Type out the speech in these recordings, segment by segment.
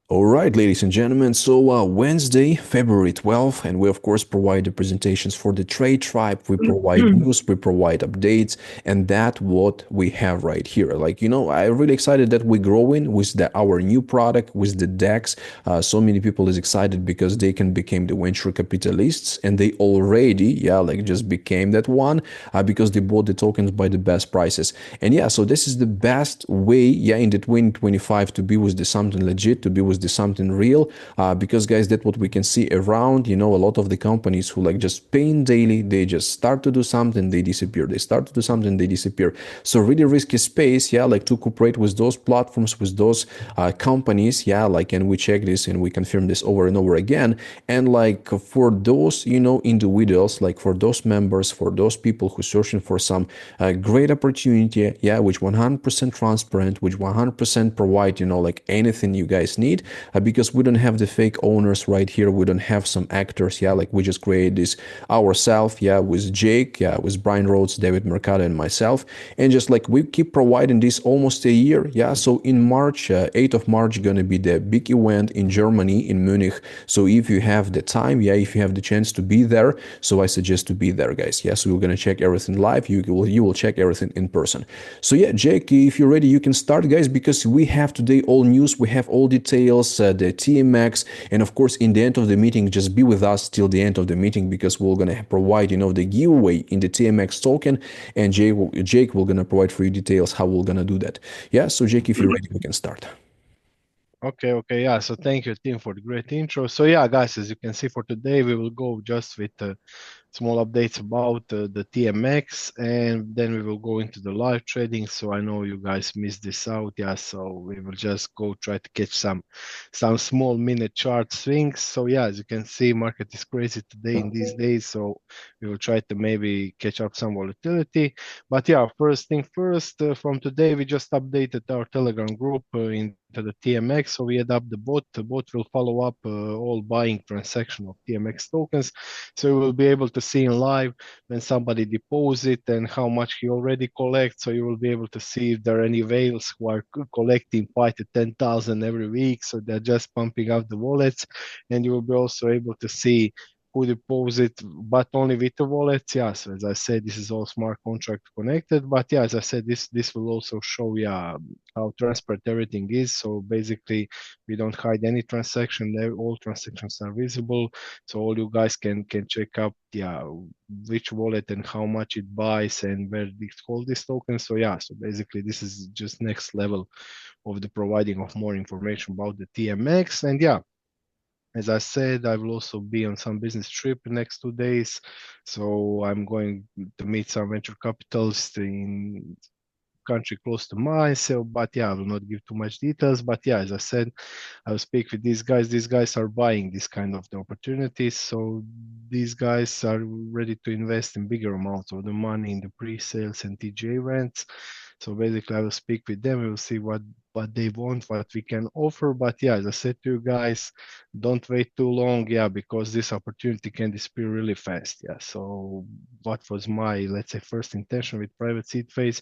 All right, ladies and gentlemen. So Wednesday, February 12th, and we of course provide the presentations for the Trade Tribe. We provide news, we provide updates, and that what we have right here. Like I'm really excited that we're growing with our new product with the DEX. So many people is excited because they can become the venture capitalists, and they already like just became that one because they bought the tokens by the best prices. And yeah, so this is the best way in the 2025 to be with the something legit, to be with the something real, because guys, that's what we can see around. A lot of the companies who like just paying daily, they just start to do something, they disappear, they start to do something, they disappear. So really risky space, like to cooperate with those platforms, with those companies, like, and we check this and we confirm this over and over again. And like for those individuals, like for those members, for those people who searching for some great opportunity, which 100% transparent, which 100% provide like anything you guys need, because we don't have the fake owners right here, we don't have some actors, like we just create this ourselves, with Jake, with Brian Rhodes, David Mercado, and myself. And just like we keep providing this almost a year. So in March, 8th of March, gonna be the big event in Germany, in Munich. So if you have the time, if you have the chance to be there, so I suggest to be there, guys. So we're gonna check everything live. You will check everything in person. So Jake, if you're ready, you can start, guys, because we have today all news, we have all details, the TMX, and of course, in the end of the meeting, just be with us till the end of the meeting because we're gonna provide the giveaway in the TMX token, and Jake will gonna provide for you details how we're gonna do that. So Jake, if you're ready, we can start. Okay, yeah. So thank you, Tim, for the great intro. So yeah, guys, as you can see for today, we will go just with small updates about the TMX, and then we will go into the live trading. So I know you guys missed this out, yeah. So we will just go try to catch some small minute chart swings. So yeah, as you can see, market is crazy today in these days. So we will try to maybe catch up some volatility. But yeah, first thing first, from today we just updated our Telegram group into the TMX. So we add up the bot. The bot will follow up all buying transaction of TMX tokens. So you will be able to see in live when somebody deposit and how much he already collects. So you will be able to see if there are any whales who are collecting 5 to 10,000 every week. So they're just pumping out the wallets, and you will be also able to see who deposit, but only with the wallets. Yeah, so as I said, this is all smart contract connected. But yeah, as I said, this will also show how transparent everything is. So basically, we don't hide any transaction. All transactions are visible, so all you guys can check up which wallet and how much it buys and where they hold this token. So yeah, so basically this is just next level of the providing of more information about the TMX. And yeah, as I said, I will also be on some business trip next 2 days. So I'm going to meet some venture capitalists in country close to mine. So, but yeah, I will not give too much details. But yeah, as I said, I'll speak with these guys. These guys are buying this kind of the opportunities. So these guys are ready to invest in bigger amounts of the money in the pre-sales and TGA events. So basically, I will speak with them. We will see what they want, what we can offer. But yeah, as I said to you guys, don't wait too long. Yeah, because this opportunity can disappear really fast. Yeah. So what was my, let's say, first intention with private seed phase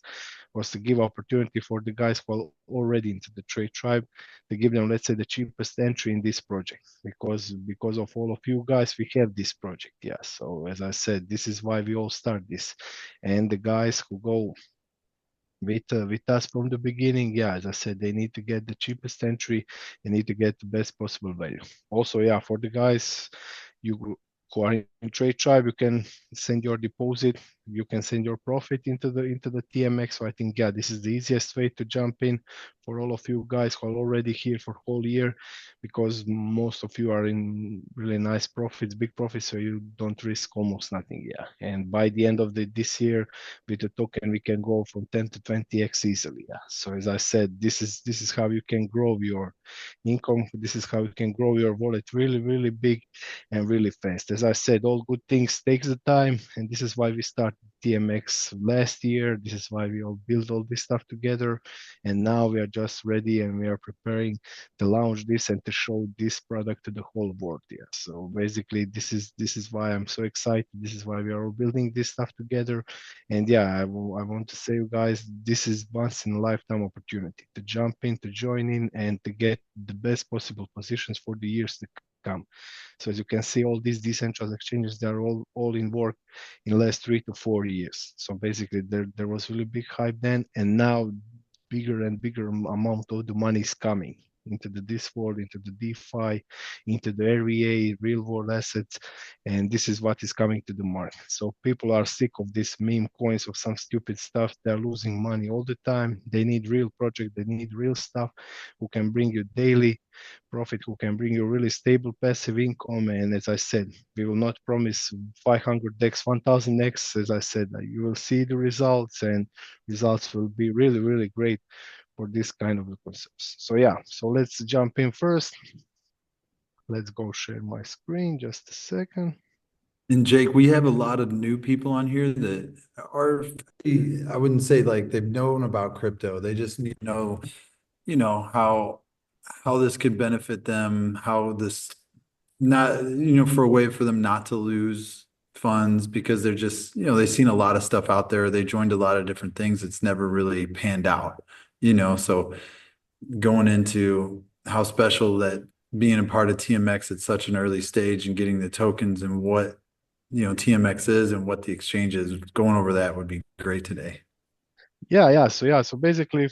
was to give opportunity for the guys who are already into the trade tribe, to give them, let's say, the cheapest entry in this project, because of all of you guys we have this project. Yeah, so as I said, this is why we all start this. And the guys who go with us from the beginning, yeah, as I said, they need to get the cheapest entry, they need to get the best possible value. Also, yeah, for the guys you who are in trade tribe, you can send your deposit, you can send your profit into the TMX. So I think, yeah, this is the easiest way to jump in for all of you guys who are already here for whole year, because most of you are in really nice profits, big profits, so you don't risk almost nothing. Yeah, and by the end of this year, with the token we can go from 10 to 20x easily. Yeah, so as I said, this is how you can grow your income, this is how you can grow your wallet really big and really fast. As I said, all good things takes the time, and this is why we start started TMX last year. This is why we all built all this stuff together. And now we are just ready and we are preparing to launch this and to show this product to the whole world. Yeah. So basically this is why I'm so excited. This is why we are all building this stuff together. And yeah, I want to say, you guys, this is once in a lifetime opportunity to jump in, to join in, and to get the best possible positions for the years to come. So as you can see, all these decentralized exchanges, they're all in work in the last 3 to 4 years. So basically, there was really big hype then, and now bigger and bigger amount of the money is coming into this world, into the DeFi, into the REA, real world assets, and this is what is coming to the market. So people are sick of these meme coins of some stupid stuff. They're losing money all the time. They need real project. They need real stuff who can bring you daily profit, who can bring you really stable passive income. And as I said, we will not promise 500x, 1000x. As I said, you will see the results, and results will be really, really great for this kind of concepts. So yeah, so let's jump in first. Let's go share my screen just a second. And Jake, we have a lot of new people on here that are, I wouldn't say like they've known about crypto. They just need to know, how this could benefit them, how this not, for a way for them not to lose funds because they're just, they've seen a lot of stuff out there. They joined a lot of different things. It's never really panned out, so going into how special that being a part of TMX at such an early stage and getting the tokens and what TMX is and what the exchange is. Going over that would be great today. So basically,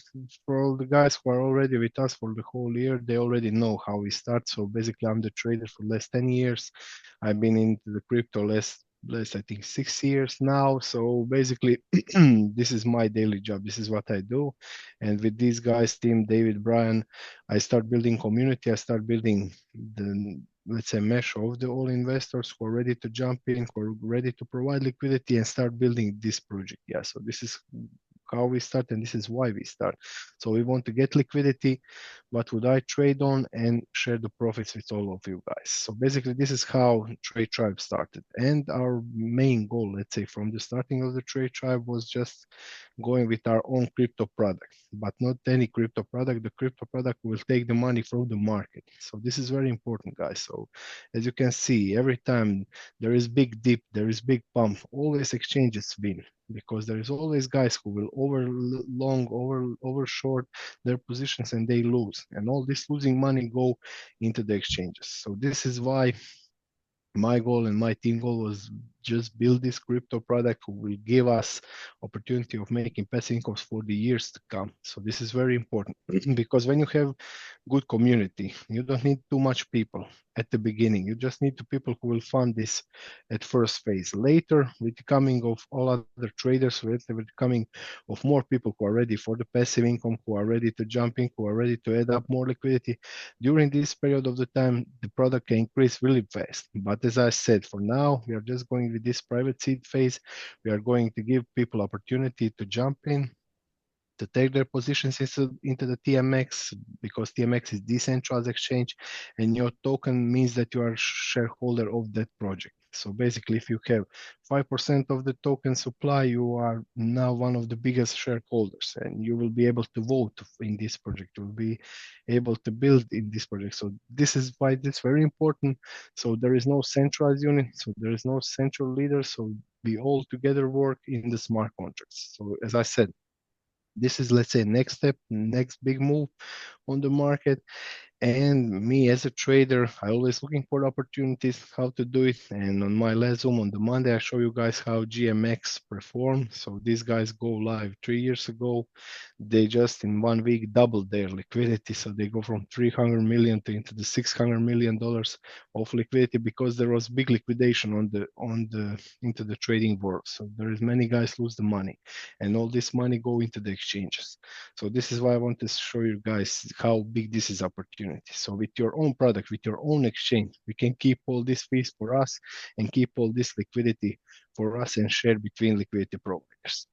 for all the guys who are already with us for the whole year, they already know how we start. So basically, I'm the trader for the last 10 years. I've been into the crypto last I think 6 years now. So basically, this is my daily job. This is what I do. And with these guys, Tim, David, Brian, I start building community. I start building the, let's say, mesh of the all investors who are ready to jump in, who are ready to provide liquidity and start building this project. Yeah, so this is how we start, and this is why we start. So we want to get liquidity. What would I trade on and share the profits with all of you guys? So basically, this is how TradeTribe started. And our main goal, let's say, from the starting of the TradeTribe was just going with our own crypto product, but not any crypto product. The crypto product will take the money from the market. So this is very important, guys. So as you can see, every time there is big dip, there is big pump, always exchanges win, because there is always guys who will over long, over short their positions and they lose, and all this losing money go into the exchanges. So this is why my goal and my team goal was just build this crypto product who will give us opportunity of making passive incomes for the years to come. So this is very important because when you have good community, you don't need too much people at the beginning. You just need the people who will fund this at first phase. Later, with the coming of all other traders, with the coming of more people who are ready for the passive income, who are ready to jump in, who are ready to add up more liquidity, during this period of the time, the product can increase really fast. But as I said, for now, we are just going with this private seed phase. We are going to give people opportunity to jump in, to take their positions into the TMX, because TMX is decentralized exchange, and your token means that you are shareholder of that project. So basically, if you have 5% of the token supply, you are now one of the biggest shareholders, and you will be able to vote in this project. You will be able to build in this project. So this is why it's very important. So there is no centralized unit. So there is no central leader. So we all together work in the smart contracts. So as I said, this is, let's say, next step, next big move on the market. And me as a trader, I always looking for opportunities how to do it. And on my last Zoom on the Monday, I show you guys how GMX performed. So these guys go live 3 years ago. They just in 1 week doubled their liquidity. So they go from 300 million to into the $600 million of liquidity, because there was big liquidation on the into the trading world. So there is many guys lose the money, and all this money go into the exchanges. So this is why I want to show you guys how big this is opportunity. So with your own product, with your own exchange, we can keep all these fees for us and keep all this liquidity for us and share between liquidity providers.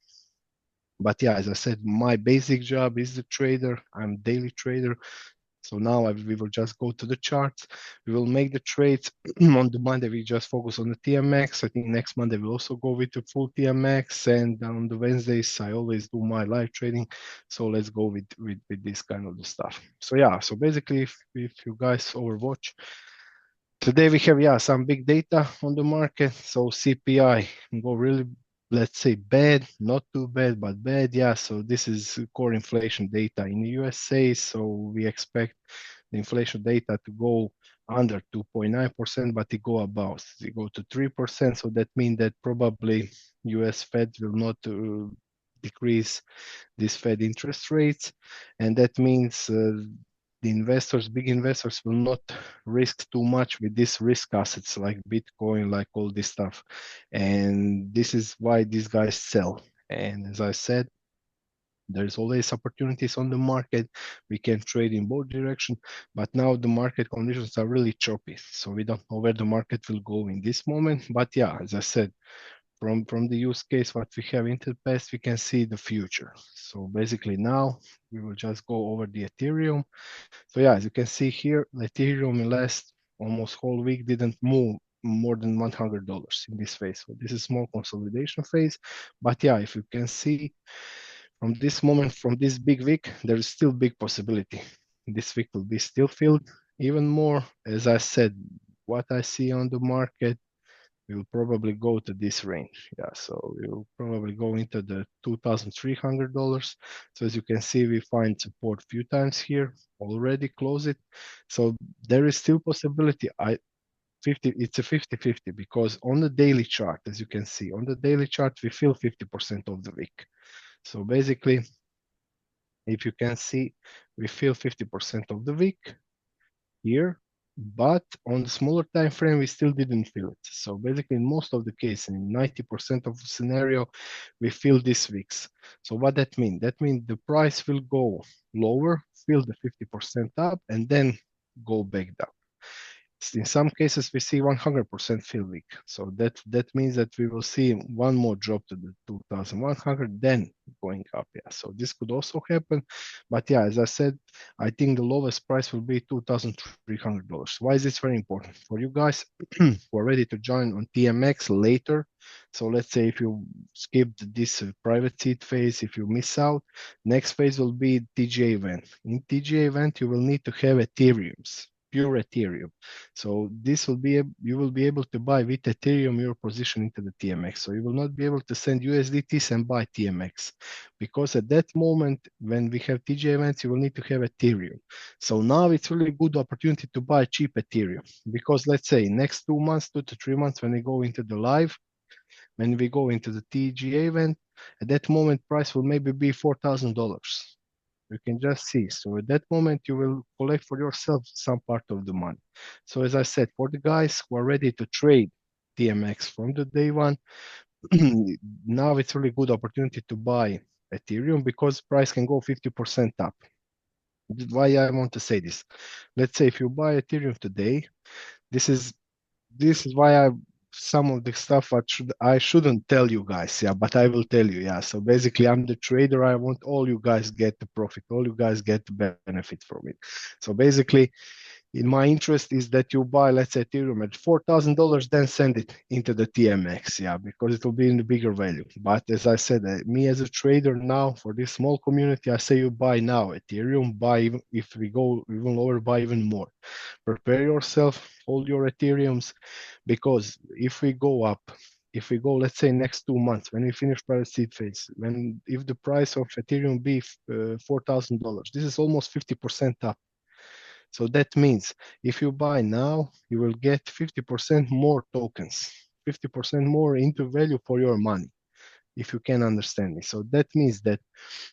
But yeah, as I said, my basic job is the trader. I'm daily trader. So now we will just go to the charts. We will make the trades. On the Monday, we just focus on the TMX. I think next Monday we'll also go with the full TMX. And on the Wednesdays, I always do my live trading. So let's go with this kind of the stuff. So yeah, so basically, if you guys overwatch, today we have, yeah, some big data on the market. So CPI go really, let's say bad, not too bad, but bad. Yeah, so this is core inflation data in the USA. So we expect the inflation data to go under 2.9%, but it go above, it go to 3%. So that means that probably US Fed will not decrease these Fed interest rates. And that means the investors, big investors, will not risk too much with these risk assets like Bitcoin, like all this stuff. And this is why these guys sell. And as I said, there's always opportunities on the market. We can trade in both directions, but now the market conditions are really choppy. So we don't know where the market will go in this moment. But yeah, as I said, from the use case what we have in the past, we can see the future. So basically now we will just go over the Ethereum. So yeah, as you can see here, Ethereum in last almost whole week didn't move more than $100 in this phase. So this is small consolidation phase. But yeah, if you can see from this moment, from this big wick, there is still big possibility. This wick will be still filled even more. As I said, what I see on the market, we will probably go to this range. Yeah, so we will probably go into the $2,300. So as you can see, we find support few times here, already close it. So there is still possibility. It's a 50-50 because on the daily chart, as you can see, on the daily chart, we fill 50% of the wick. So basically, if you can see, we fill 50% of the wick here, but on the smaller time frame, we still didn't fill it. So basically, in most of the case, in 90% of the scenario, we fill these wicks. So what that means? That means the price will go lower, fill the 50% up, and then go back down. In some cases, we see 100% fill week. So that means that we will see one more drop to the 2,100, then going up. Yeah. So this could also happen. But yeah, as I said, I think the lowest price will be $2,300. Why is this very important? For you guys who are ready to join on TMX later. So let's say if you skipped this private seed phase, if you miss out, next phase will be TGA event. In TGA event, you will need to have Ethereums, pure Ethereum. So this will be, you will be able to buy with Ethereum your position into the TMX. So you will not be able to send USDTs and buy TMX because at that moment, when we have TJ events, you will need to have Ethereum. So now it's really good opportunity to buy cheap Ethereum because let's say next 2 months, 2 to 3 months, when we go into the live, when we go into the TGA event, at that moment, price will maybe be $4,000. You can just see. So at that moment, you will collect for yourself some part of the money. So as I said, for the guys who are ready to trade TMX from the day one, now it's really good opportunity to buy Ethereum because price can go 50% up. Why I want to say this? Let's say if you buy Ethereum today, this is why some of the stuff I shouldn't tell you guys, yeah, but I will tell you, yeah. So basically, I'm the trader. I want all you guys get the profit, all you guys get the benefit from it. So basically, in my interest is that you buy, let's say, Ethereum at $4,000, then send it into the TMX, yeah, because it will be in the bigger value. But as I said, me as a trader now for this small community, I say you buy now Ethereum, buy even, if we go even lower, buy even more. Prepare yourself, hold your Ethereums, because if we go up, if we go, let's say next 2 months, when we finish private seed phase, when if the price of Ethereum be $4,000, this is almost 50% up. So that means if you buy now, you will get 50% more tokens, 50% more into value for your money, if you can understand me. So that means that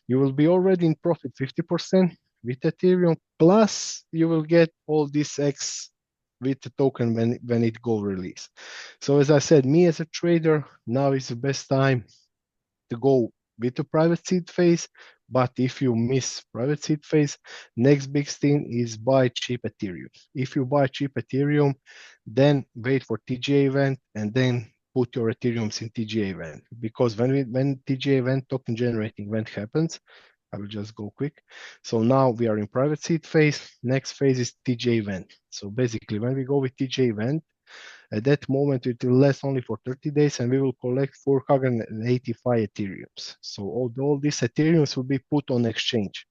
you will be already in profit 50% with Ethereum, plus you will get all this X with the token when it go release. So as I said, me as a trader, now is the best time to go with the private seed phase. But if you miss private seed phase, next big thing is buy cheap Ethereum. If you buy cheap Ethereum, then wait for TGA event and then put your Ethereums in TGA event. Because when TGA event, token generating event happens, I will just go quick. So now we are in private seed phase. Next phase is TJ event. So basically, when we go with TJ event, at that moment, it will last only for 30 days and we will collect 485 Ethereums. So all these Ethereums will be put on exchange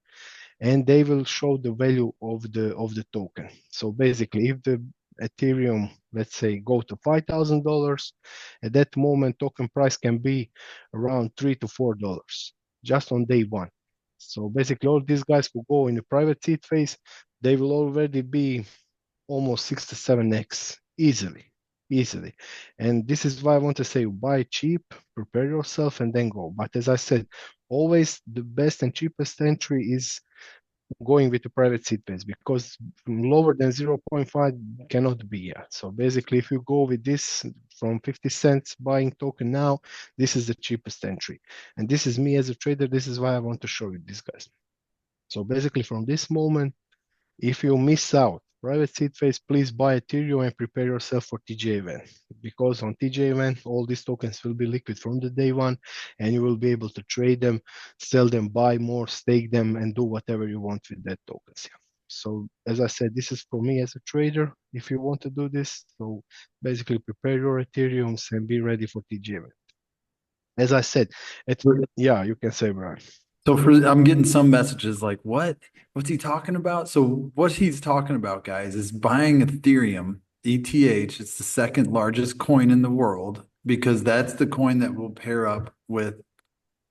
and they will show the value of the token. So basically, if the Ethereum, let's say, go to $5,000, at that moment, token price can be around $3 to $4 just on day one. So basically, all these guys who go in the private seed phase, they will already be almost 6 to 7x easily. And this is why I want to say buy cheap, prepare yourself, and then go. But as I said, always the best and cheapest entry is going with the private seed phase because lower than 0.5 cannot be yet. So basically, if you go with this from 50 cents buying token now, this is the cheapest entry. And this is me as a trader. This is why I want to show you this, guys. So basically, from this moment, if you miss out private seed phase, please buy Ethereum and prepare yourself for TJ event. Because on TJ event, all these tokens will be liquid from the day one, and you will be able to trade them, sell them, buy more, stake them, and do whatever you want with that tokens. So as I said, this is for me as a trader. If you want to do this, so basically prepare your Ethereums and be ready for TJ event. As I said, yeah, you can say, Brian. So I'm getting some messages like, what? What's he talking about? So what he's talking about, guys, is buying Ethereum, ETH. It's the second largest coin in the world because that's the coin that will pair up with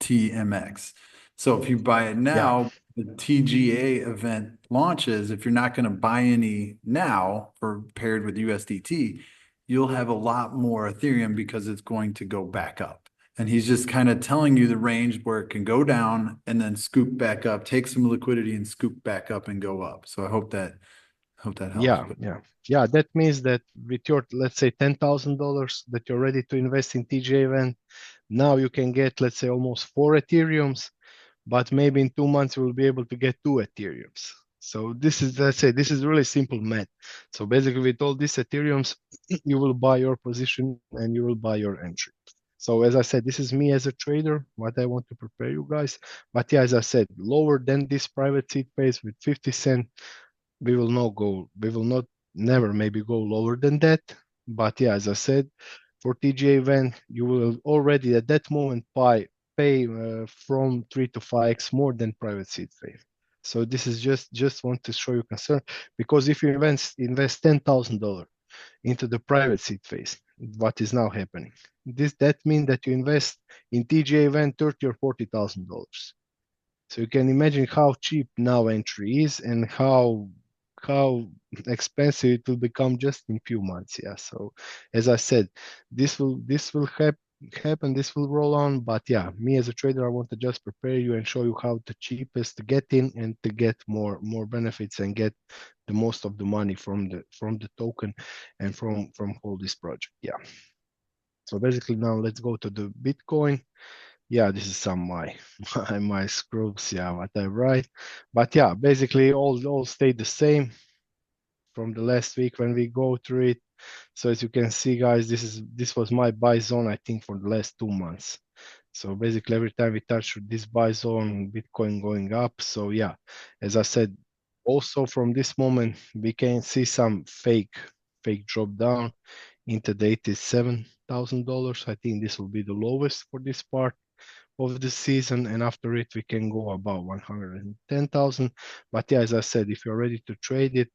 TMX. So if you buy it now, the TGA event launches. If you're not going to buy any now for paired with USDT, you'll have a lot more Ethereum because it's going to go back up. And he's just kind of telling you the range where it can go down and then scoop back up, take some liquidity and scoop back up and go up. So I hope that helps. Yeah. That means that with your, let's say, $10,000 that you're ready to invest in TJ event, now you can get, let's say, almost 4 Ethereums, but maybe in 2 months you will be able to get 2 Ethereums. So this is, let's say, this is really simple math. So basically, with all these Ethereums, you will buy your position and you will buy your entry. So as I said, this is me as a trader, what I want to prepare you guys. But yeah, as I said, lower than this private seed phase with 50 cent, we will not never maybe go lower than that. But yeah, as I said, for TGA event, you will already at that moment pay from 3 to 5x more than private seed phase. So this is just want to show you concern, because if you invest $10,000 into the private seed phase, what is now happening? That means that you invest in TGA event $30 or $40,000. So you can imagine how cheap now entry is and how expensive it will become just in few months. Yeah. So as I said, this will happen, this will roll on. But yeah, me as a trader, I want to just prepare you and show you how the cheapest to get in and to get more benefits and get the most of the money from the token and from all this project. Yeah. So basically now let's go to the Bitcoin. Yeah, this is some my scrubs, yeah, what I write. But yeah, basically all stayed the same from the last week when we go through it. So as you can see, guys, this was my buy zone, I think, for the last 2 months. So basically every time we touch this buy zone, Bitcoin going up. So yeah, as I said, also from this moment we can see some fake drop down into the $87,000. I think this will be the lowest for this part of the season, and after it we can go about 110,000. But yeah, as I said, if you're ready to trade it,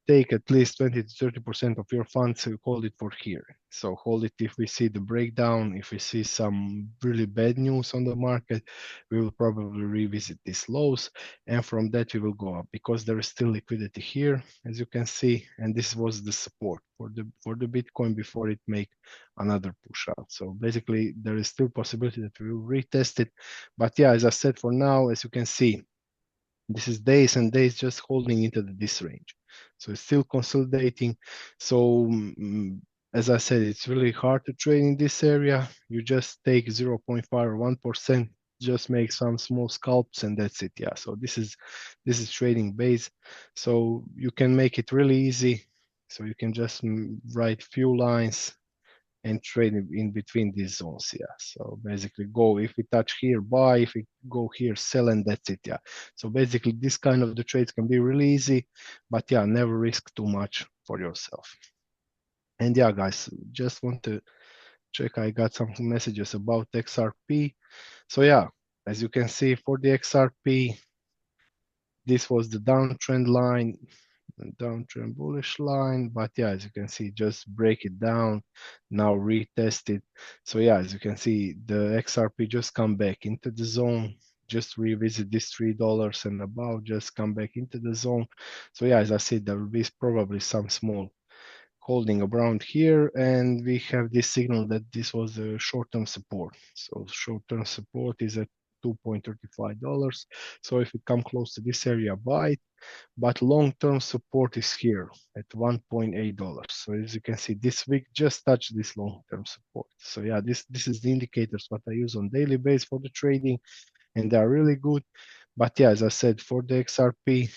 take at least 20 to 30% of your funds and hold it for here. So hold it. If we see the breakdown, if we see some really bad news on the market, we will probably revisit these lows, and from that we will go up because there is still liquidity here, as you can see, and this was the support for the Bitcoin before it make another push out. So basically there is still possibility that we will retest it. But yeah, as I said, for now, as you can see, this is days and days just holding into this range. So it's still consolidating. So as I said, it's really hard to trade in this area. You just take 0.5 or 1%, just make some small scalps and that's it. Yeah. So this is trading base. So you can make it really easy. So you can just write few lines and trade in between these zones. Yeah. So basically go, if we touch here, buy, if we go here, sell, and that's it. Yeah. So basically this kind of the trades can be really easy, but yeah, never risk too much for yourself. And yeah, guys, just want to check. I got some messages about XRP. So yeah, as you can see for the XRP, this was the downtrend line, downtrend bullish line, but yeah, as you can see, just break it down, now retest it. So yeah, as you can see, the XRP just come back into the zone, just revisit this $3 and above, just come back into the zone. So yeah, as I said, there will be probably some small holding around here, and we have this signal that this was a short-term support. So short-term support is at $2.35. So if we come close to this area, buy it, but long-term support is here at $1.8. So as you can see, this week just touched this long-term support. So yeah, this is the indicators what I use on daily basis for the trading, and they are really good. But yeah, as I said, for the XRP,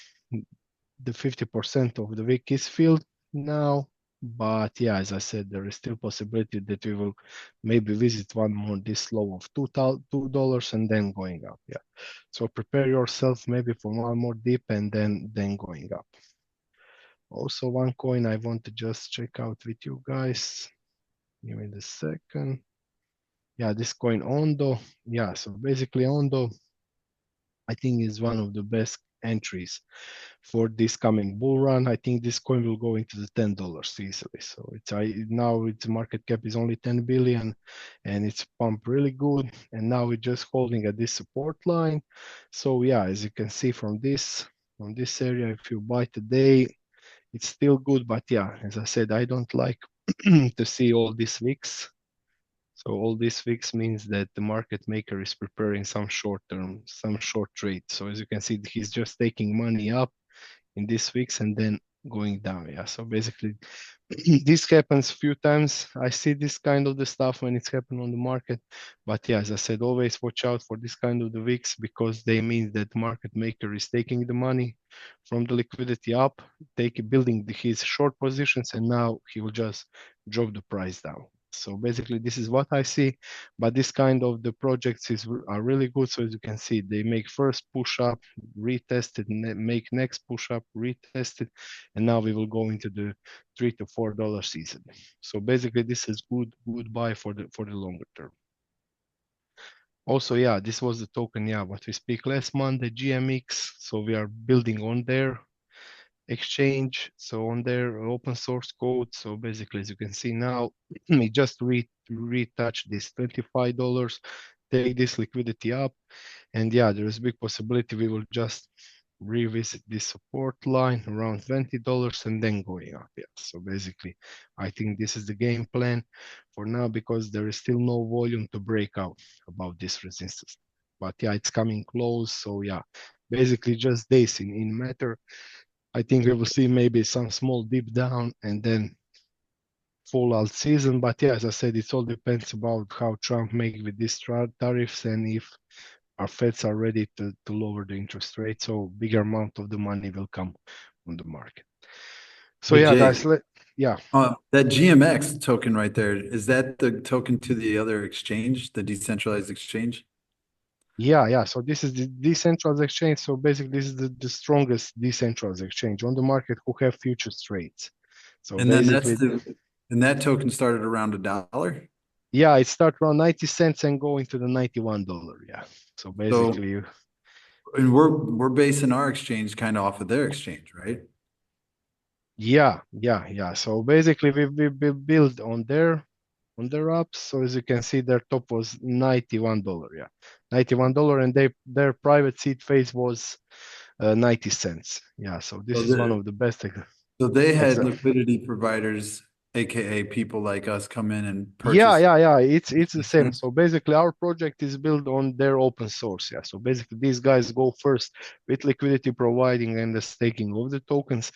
the 50% of the week is filled now. But yeah, as I said, there is still possibility that we will maybe visit one more this low of $2 and then going up. Yeah. So prepare yourself maybe for one more dip and then going up. Also, one coin I want to just check out with you guys. Give me the second. Yeah, this coin Ondo. Yeah, so basically Ondo, I think is one of the best entries for this coming bull run. I think this coin will go into the $10 easily. So it's now its market cap is only 10 billion, and it's pumped really good. And now we're just holding at this support line. So yeah, as you can see from this area, if you buy today, it's still good. But yeah, as I said, I don't like to see all these wicks. So all these wicks means that the market maker is preparing some short term, some short trade. So as you can see, he's just taking money up in these weeks and then going down. Yeah. So basically, this happens few times. I see this kind of the stuff when it's happened on the market. But yeah, as I said, always watch out for this kind of the wicks, because they mean that the market maker is taking the money from the liquidity up, building his short positions, and now he will just drop the price down. So basically, this is what I see. But this kind of the projects are really good. So as you can see, they make first push up, retest it, make next push up, retest it, and now we will go into the $3 to $4 season. So basically, this is good buy for the longer term. Also, yeah, this was the token, yeah, what we speak last month, the GMX. So we are building on their exchange, so on their open source code. So basically, as you can see now, we just retouch this $25, take this liquidity up, and yeah, there is a big possibility we will just revisit this support line around $20 and then going up. Yeah. So basically, I think this is the game plan for now, because there is still no volume to break out about this resistance. But yeah, it's coming close. So yeah, basically just days in matter. I think we will see maybe some small dip down and then fallout season. But yeah, as I said, it all depends about how Trump make with these tariffs, and if our Feds are ready to lower the interest rate, so bigger amount of the money will come on the market. So Hey, yeah, Jay, guys, yeah. that GMX token right there, is that the token to the other exchange, the decentralized exchange? Yeah. So this is the decentralized exchange. So basically, this is the strongest decentralized exchange on the market who have futures trades. So And then basically, and that token started around $1. yeah, it starts around 90 cents and going to the $91. Yeah. So So, basically, and we're basing our exchange kind of off of their exchange, right? yeah. So basically, we build on their apps. So as you can see, their top was $91. Yeah, $91, and their private seed phase was 90 cents. Yeah, so this So is one of the best. so they had Exa liquidity providers, aka people like us, come in and yeah, purchase it's the same. insurance. So basically, our project is built on their open source. Yeah, so basically, these guys go first with liquidity providing and the staking of the tokens,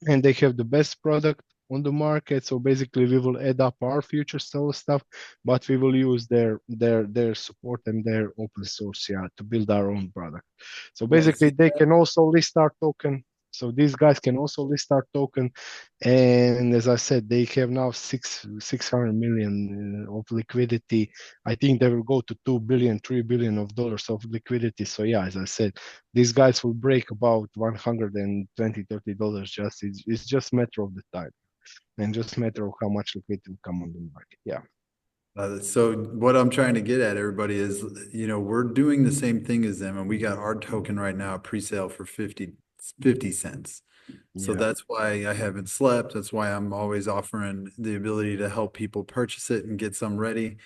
and they have the best product on the market. So basically, we will add up our future sell stuff, but we will use their support and their open source, yeah, to build our own product. So Yeah, basically, they can also list our token. So these guys can also list our token, and as I said, they have now 600 million of liquidity. I think they will go to 2 billion, 3 billion of dollars of liquidity. So yeah, as I said, these guys will break about 120, $30. It's just matter of the time, and just matter of how much liquidity will come on the market. Yeah. So what I'm trying to get at, everybody, is, we're doing the same thing as them, and we got our token right now pre-sale for 50 cents. So Yeah. that's why I haven't slept. That's why I'm always offering the ability to help people purchase it and get some ready,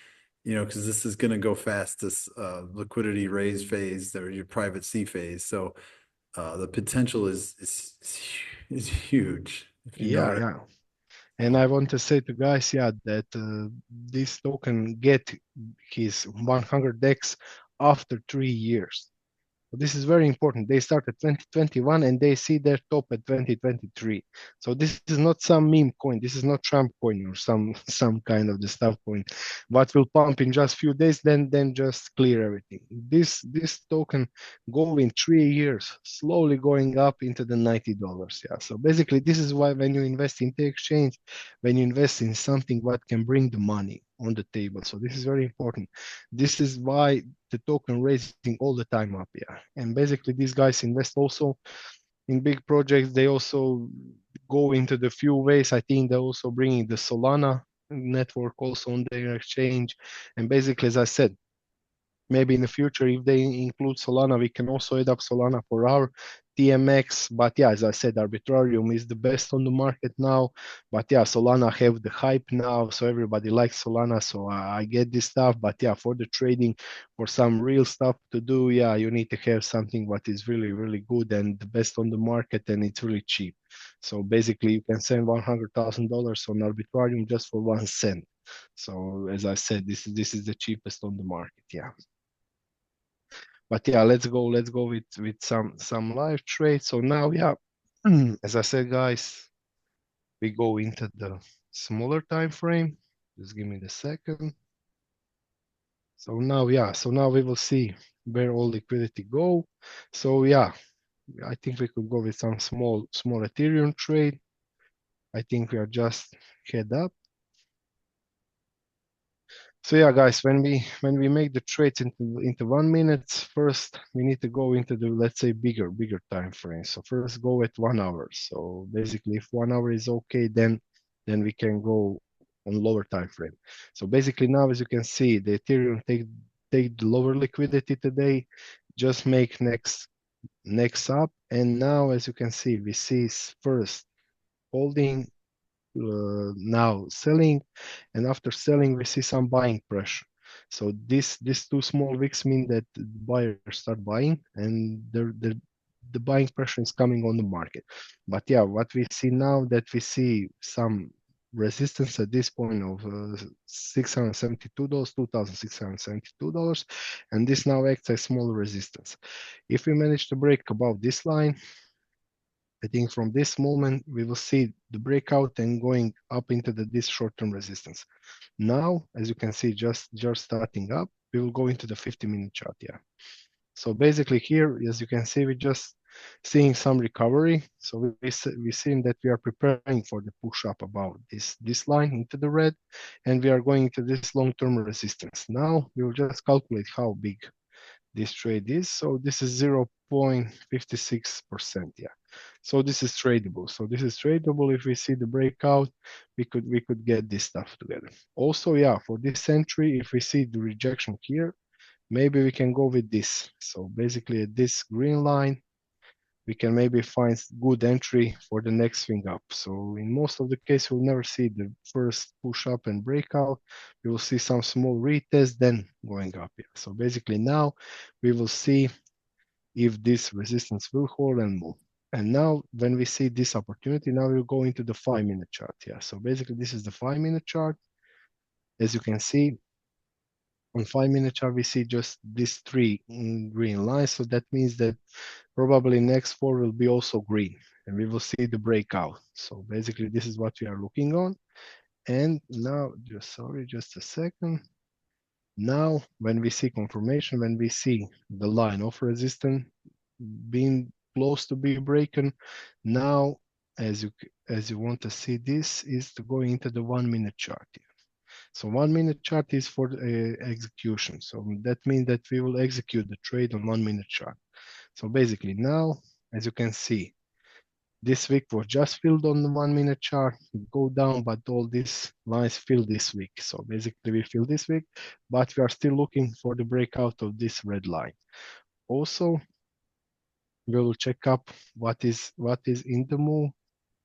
because this is going to go fast, this liquidity raise phase, or your private C phase. So the potential is huge, if you know Yeah, what I yeah. And I want to say to guys, yeah, that this token get his 100x after 3 years. So this is very important. They start at 2021 and they see their top at 2023. So this is not some meme coin. This is not Trump coin or some kind of the stuff coin. What will pump in just few days, then just clear everything. This token go in 3 years, slowly going up into the $90. Yeah. So basically, this is why when you invest in the exchange, when you invest in something what can bring the money on the table. So this is very important. This is why the token raising all the time up, yeah. And basically these guys invest also in big projects. They also go into the few ways. I think they're also bringing the Solana network also on their exchange. And basically, as I said, maybe in the future, if they include Solana, we can also add up Solana for our TMX. But yeah, as I said, Arbitrarium is the best on the market now. But yeah, Solana have the hype now, so everybody likes Solana. So I get this stuff. But yeah, for the trading, for some real stuff to do, yeah, you need to have something what is really, really good and the best on the market, and it's really cheap. So basically, you can send $100,000 on Arbitrarium just for 1 cent. So as I said, this is the cheapest on the market. Yeah. But yeah, let's go with some live trades. So now, yeah, as I said, guys, we go into the smaller time frame. Just give me the second. So now, yeah, so now we will see where all liquidity go. So yeah, I think we could go with some small Ethereum trade. I think we are just head up. So yeah, guys, when we make the trades into 1 minute, first we need to go into the, let's say, bigger time frame. So first go at 1 hour. So basically, if 1 hour is okay, then we can go on lower time frame. So basically now, as you can see, the Ethereum take the lower liquidity today, just make next up, and now as you can see, we see first holding, now selling, and after selling we see some buying pressure. So these two small wicks mean that the buyers start buying, and the buying pressure is coming on the market. But yeah, what we see now, that we see some resistance at this point of $672, $2,672, and this now acts as small resistance. If we manage to break above this line, I think from this moment we will see the breakout and going up into this short-term resistance. Now, as you can see, just starting up, we will go into the 50-minute chart. Yeah. So basically here, as you can see, we're just seeing some recovery. So we seeing that we are preparing for the push up above this line into the red, and we are going to this long-term resistance. Now we will just calculate how big this trade is. So this is 0.56%. Yeah. So this is tradable. So this is tradable. If we see the breakout, we could get this stuff together. Also, yeah, for this entry, if we see the rejection here, maybe we can go with this. So basically at this green line, we can maybe find good entry for the next swing up. So in most of the case, we'll never see the first push up and breakout. We will see some small retest, then going up here. So basically now we will see if this resistance will hold and move. And now when we see this opportunity, now we'll go into the 5-minute chart. Yeah. So basically this is the 5-minute chart. As you can see, on 5-minute chart, we see just these three green lines. So that means that probably next four will be also green, and we will see the breakout. So basically this is what we are looking on. And now, just a second. Now, when we see confirmation, when we see the line of resistance being close to be broken. Now, as you want to see, this is to go into the 1 minute chart here. So 1 minute chart is for execution. So that means that we will execute the trade on 1 minute chart. So basically now, as you can see, this wick was just filled on the 1 minute chart, go down, but all these lines fill this wick. So basically we fill this wick, but we are still looking for the breakout of this red line. Also, we will check up what is in the move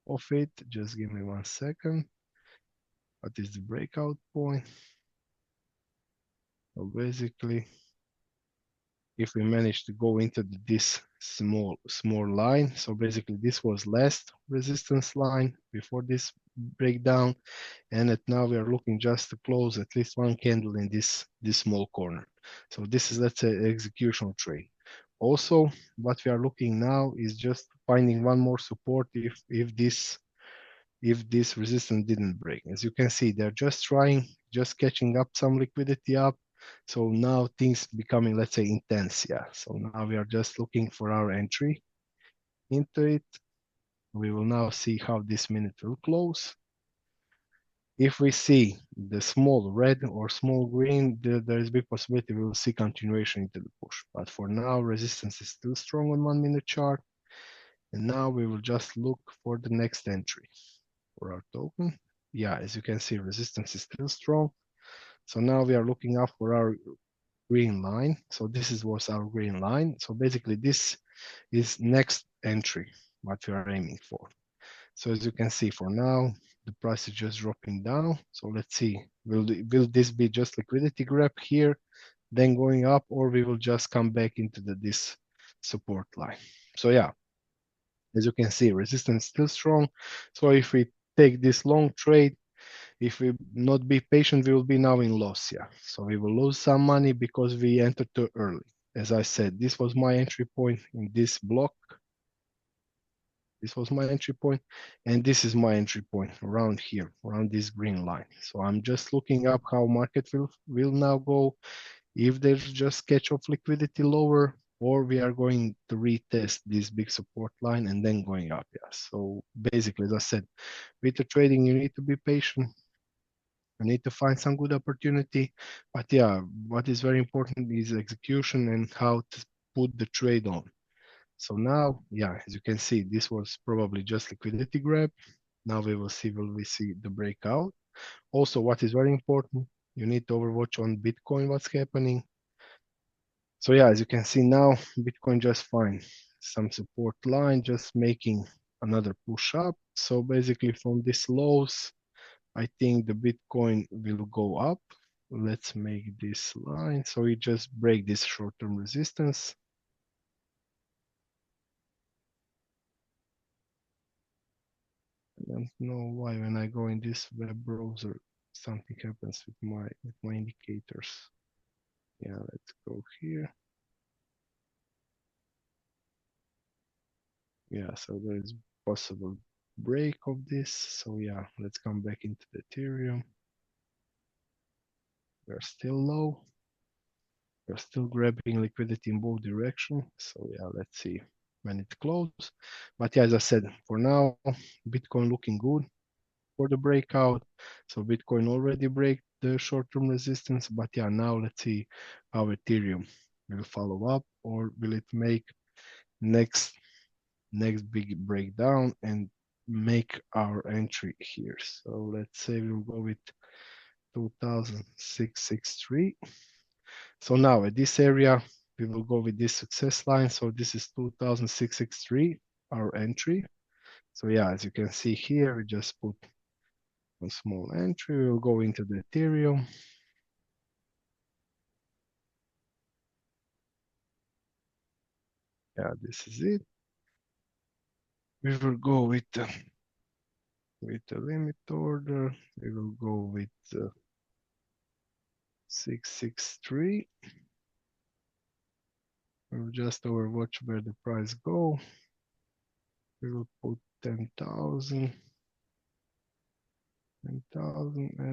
of it. Just give me 1 second. What is the breakout point? So basically, if we manage to go into this small line, so basically this was last resistance line before this breakdown, and now we are looking just to close at least one candle in this small corner. So this is, let's say, execution trade. Also, what we are looking now is just finding one more support if this resistance didn't break. As you can see, they're just catching up some liquidity up. So now things becoming, let's say, intense. Yeah. So now we are just looking for our entry into it. We will now see how this minute will close. If we see the small red or small green, there is big possibility we will see continuation into the push. But for now, resistance is still strong on 1 minute chart. And now we will just look for the next entry for our token. Yeah, as you can see, resistance is still strong. So now we are looking up for our green line. So this was our green line. So basically this is next entry, what we are aiming for. So as you can see, for now, the price is just dropping down. So let's see, will this be just liquidity grab here, then going up, or we will just come back into this support line. So yeah, as you can see, resistance still strong. So if we take this long trade, if we not be patient, we will be now in loss. Yeah, so we will lose some money because we entered too early. As I said, this was my entry point in this block. This was my entry point, and this is my entry point around here, around this green line. So I'm just looking up how market will now go, if there's just catch of liquidity lower, or we are going to retest this big support line and then going up. Yeah. So basically, as I said, with the trading, you need to be patient. You need to find some good opportunity. But yeah, what is very important is execution and how to put the trade on. So now, yeah, as you can see, this was probably just liquidity grab. Now will we see the breakout. Also, what is very important, you need to overwatch on Bitcoin what's happening. So yeah, as you can see now, Bitcoin just find some support line, just making another push up. So basically from this lows, I think the Bitcoin will go up. Let's make this line. So we just break this short-term resistance. I don't know why when I go in this web browser, something happens with my indicators. Yeah, let's go here. Yeah, so there is possible break of this. So yeah, let's come back into the Ethereum. We're still low. We're still grabbing liquidity in both directions. So yeah, let's see when it closes. But yeah, as I said, for now, Bitcoin looking good for the breakout. So Bitcoin already break the short-term resistance. But yeah, now let's see how Ethereum will follow up, or will it make next big breakdown and make our entry here. So let's say we'll go with 2663. So now at this area, we will go with this success line. So this is 2663, our entry. So yeah, as you can see here, we just put a small entry. We'll go into the Ethereum. Yeah, this is it. We will go with the limit order. We will go with 663. We'll just overwatch where the price go. We will put 10,000, and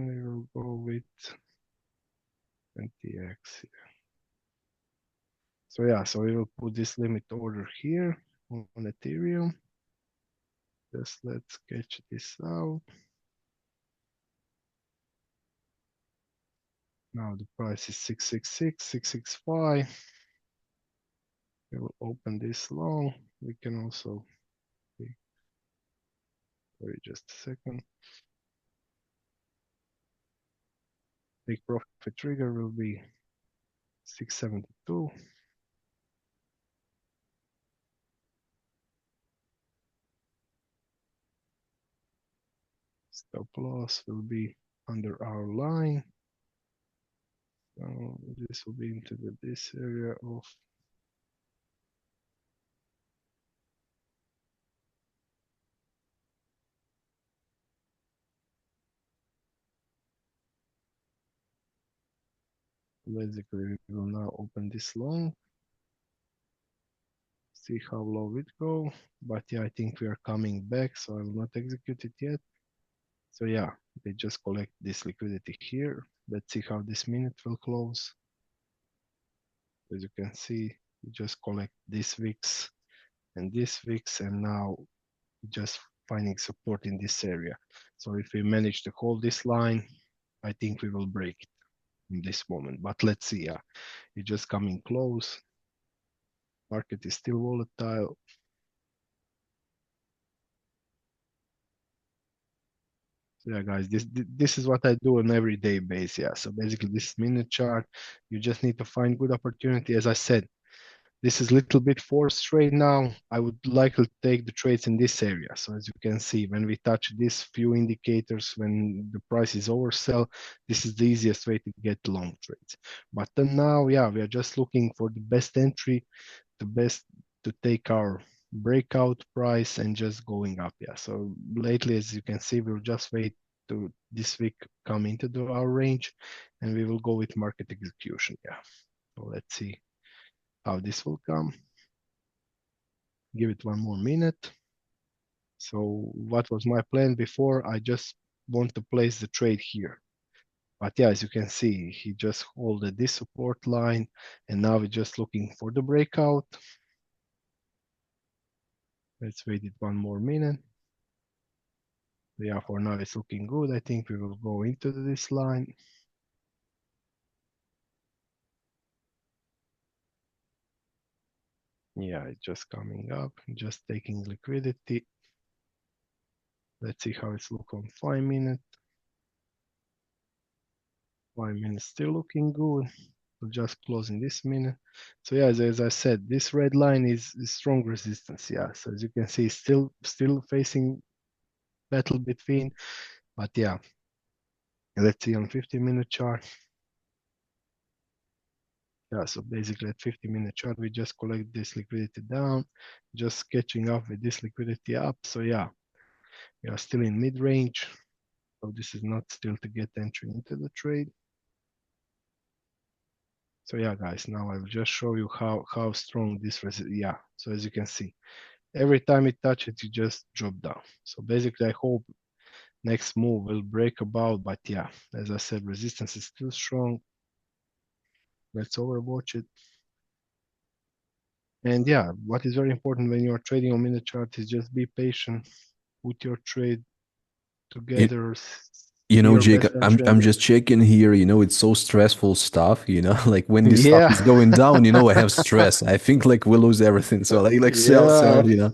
we will go with 20x here. So yeah, so we will put this limit order here. on Ethereum. Just let's sketch this out. Now the price is 666, 665. We will open this long. We can also, wait just a second. Take profit trigger will be 672. Stop loss will be under our line. So this will be into this area of basically we will now open this long. See how low it go. But yeah, I think we are coming back, so I will not execute it yet. So yeah, they just collect this liquidity here. Let's see how this minute will close. As you can see, we just collect this VIX and this VIX, and now just finding support in this area. So if we manage to hold this line, I think we will break it in this moment. But let's see, yeah, it's just coming close. Market is still volatile. So yeah, guys, this is what I do on everyday basis. Yeah, so basically this minute chart, you just need to find good opportunity. As I said, this is a little bit forced trade now. I would like to take the trades in this area. So as you can see, when we touch these few indicators, when the price is oversell, this is the easiest way to get long trades. But then now, yeah, we are just looking for the best entry, the best to take our breakout price and just going up. Yeah. So lately, as you can see, we'll just wait to this week come into our range, and we will go with market execution. Yeah. So let's see how this will come. Give it one more minute. So what was my plan before? I just want to place the trade here. But yeah, as you can see, he just holded this support line, and now we're just looking for the breakout. Let's wait it one more minute. Yeah, for now it's looking good. I think we will go into this line. Yeah, it's just coming up, just taking liquidity. Let's see how it's look on 5 minutes. 5 minutes still looking good. We're just closing this minute. So yeah, as I said, this red line is strong resistance. Yeah, so as you can see, still facing battle between. But yeah, let's see on 50-minute chart. Yeah, so basically at 50-minute chart, we just collect this liquidity down, just catching up with this liquidity up. So yeah, we are still in mid-range. So this is not still to get entry into the trade. So yeah, guys, now I will just show you how strong this yeah. So as you can see, every time it touches, you just drop down. So basically, I hope next move will break about, but yeah, as I said, resistance is still strong. Let's overwatch it. And yeah, what is very important when you are trading on minute chart is just be patient, put your trade It, together, you see know, your Jake, best I'm entry, I'm and just checking here. You know, it's so stressful stuff. You know, like when this stuff yeah, is going down, you know, I have stress. I think like we lose everything. So like sell, yeah. sell. You know.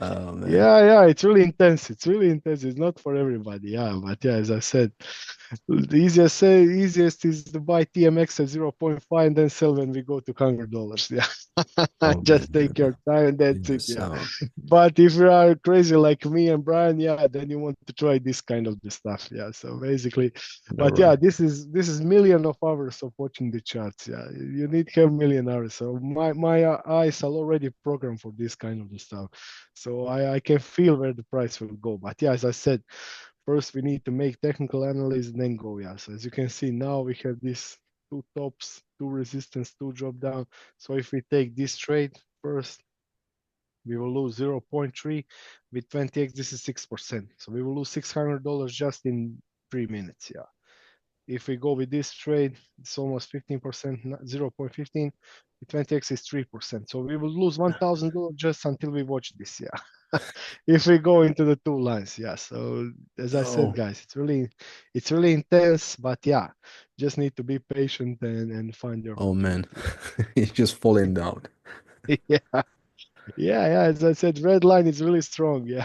Oh man. Yeah, it's really intense. It's really intense. It's not for everybody. Yeah, but yeah, as I said, the easiest is to buy TMX at zero point 0.5 and then sell when we go to $100. Yeah, Oh just man. take your time and that's it. Yes. Yeah, but if you are crazy like me and Brian, yeah, then you want to try this kind of the stuff. Yeah, so basically, All but right. yeah, this is million of hours of watching the charts. Yeah, you need to have million hours. So my eyes are already programmed for this kind of the stuff. So I can feel where the price will go. But yeah, as I said, first we need to make technical analysis and then go. Yeah. So as you can see now we have these two tops, two resistance, two drop down. So if we take this trade first, we will lose 0.3 with 20x. This is 6%. So we will lose $600 just in 3 minutes. Yeah. if we go with this trade, it's almost 15%, 0.15. The 20x is 3%. So we will lose $1,000 just until we watch this. Yeah. If we go into the two lines. Yeah. So as I said, Oh, guys, it's really intense, but yeah, just need to be patient and find your oh man, opportunity. it's just falling down. Yeah. Yeah, as I said, red line is really strong. Yeah,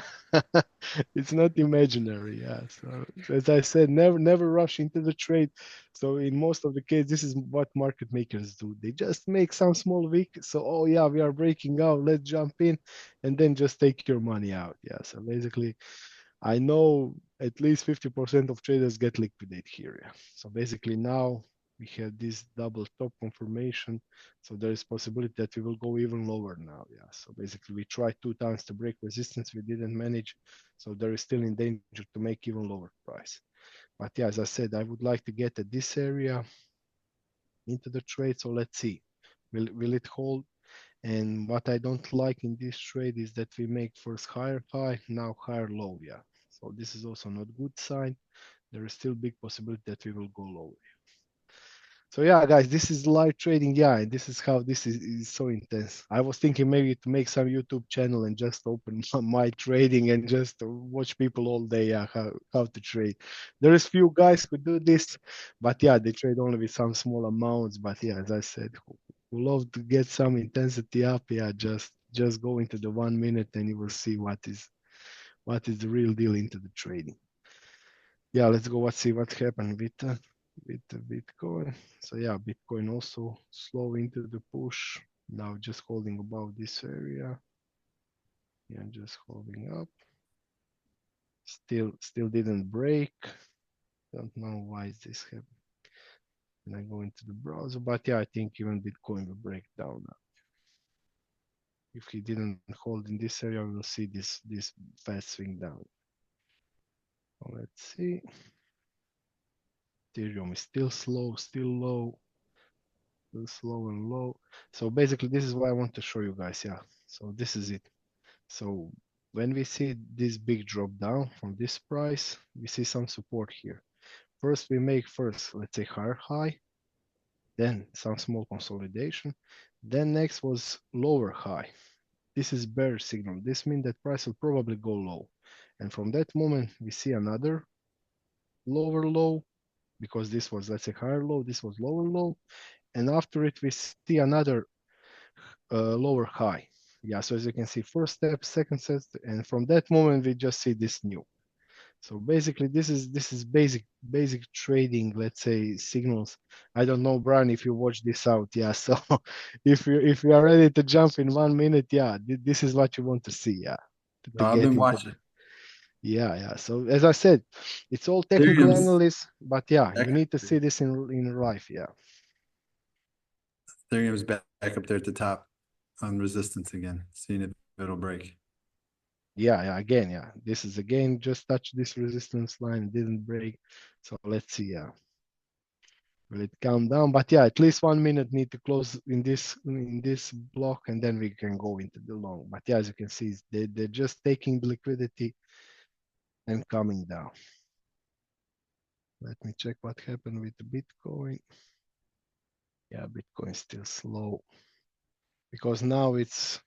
it's not imaginary. Yeah, so as I said, never rush into the trade. So in most of the case, this is what market makers do. They just make some small wick. So oh yeah, we are breaking out. Let's jump in, and then just take your money out. Yeah. So basically, I know at least 50% of traders get liquidate here. Yeah. So basically now we have this double top confirmation. So there is possibility that we will go even lower now. Yeah. So basically we tried 2 times to break resistance. We didn't manage. So there is still in danger to make even lower price. But yeah, as I said, I would like to get at this area into the trade. So let's see. Will it hold? And what I don't like in this trade is that we make first higher high, now higher low. Yeah. So this is also not good sign. There is still big possibility that we will go lower. So yeah, guys, this is live trading. Yeah, and this is how this is so intense. I was thinking maybe to make some YouTube channel and just open my trading and just watch people all day. Yeah, how to trade. There is few guys who do this, but yeah, they trade only with some small amounts. But yeah, as I said, who love to get some intensity up. Yeah, just go into the 1 minute and you will see what is the real deal into the trading. Yeah, let's go. Let's see what happened with the Bitcoin. So yeah, Bitcoin also slow into the push. Now just holding above this area. Yeah, just holding up. Still didn't break. Don't know why is this happening. And I go into the browser, but yeah, I think even Bitcoin will break down now. If he didn't hold in this area, we will see this fast swing down. Let's see. Ethereum is still slow, still low, still slow and low. So basically, this is what I want to show you guys. Yeah. So this is it. So when we see this big drop down from this price, we see some support here. First, we make let's say higher high, then some small consolidation. Then next was lower high. This is bearish signal. This means that price will probably go low. And from that moment, we see another lower low because this was, let's say, higher low, this was lower low. And after it, we see another lower high. Yeah, so as you can see, first step, second step, and from that moment, we just see this new. So basically, this is basic trading, let's say, signals. I don't know, Brian, if you watch this out. Yeah, so if you are ready to jump in 1 minute, yeah, this is what you want to see. Yeah, to I've get been into watching. yeah. So as I said, it's all technical Ethereum's analysis, but yeah, you back, need to see this in life. Yeah. Ethereum's back up there at the top on resistance again, seeing if it'll break. Yeah, again, yeah. This is again just touch this resistance line, didn't break. So let's see, yeah. Will it calm down? But yeah, at least 1 minute need to close in this block, and then we can go into the long. But yeah, as you can see, they're just taking the liquidity and coming down. Let me check what happened with the Bitcoin. Yeah, Bitcoin still slow because now it's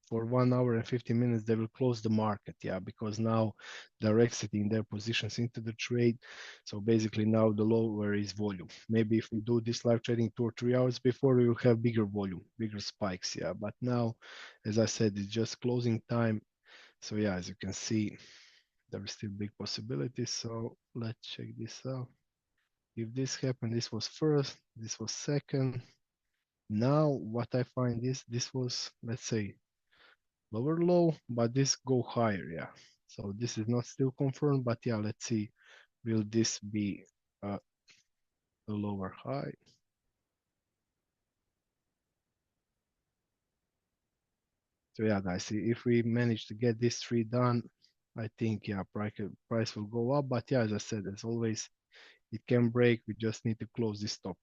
for 1 hour and 50 minutes they will close the market. Yeah, because now they're exiting their positions into the trade. So basically now the lower is volume. Maybe if we do this live trading 2 or 3 hours before, we will have bigger volume, bigger spikes. Yeah, but now, as I said, it's just closing time. So yeah, as you can see, there is still big possibilities. So let's check this out. If this happened, this was first, this was second. Now what I find is this was, let's say, lower low, but this go higher. Yeah, so this is not still confirmed, but yeah, let's see, will this be a lower high? So yeah, guys, see if we manage to get this three done, I think yeah, price will go up. But yeah, as I said, as always, it can break. We just need to close this top.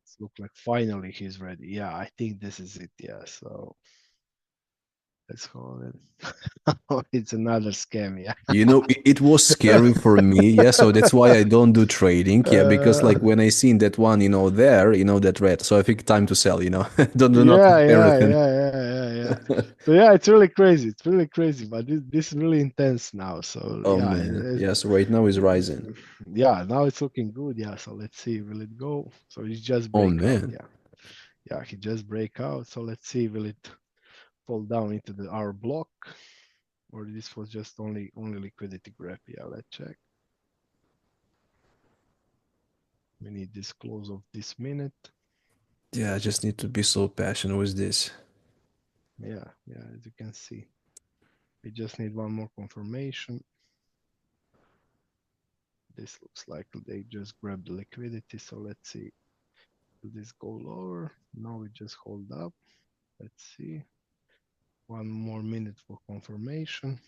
It looks like finally he's ready. Yeah, I think this is it. Yeah, so Let's call it. Oh, it's another scam, yeah. You know, it was scary for me, yeah. So that's why I don't do trading, yeah. Because Uh, like when I seen that one, there, that red. So I think time to sell. Don't do not yeah, have yeah, everything. yeah, yeah, yeah, yeah. So yeah, it's really crazy. It's really crazy, but this is really intense now. So Oh yeah, man, yes. Right now is rising. yeah, now it's looking good. Yeah, so let's see, will it go? So it just Oh break out. man, Yeah, yeah, he just break out. So let's see, will it fall down into the our block, or this was just only liquidity grab? Yeah, let's check. We need this close of this minute. yeah. I just need to be so passionate with this. Yeah, yeah, as you can see, we just need one more confirmation. This looks like they just grabbed the liquidity. So let's see, will this go lower? No, we just hold up. Let's see, one more minute for confirmation.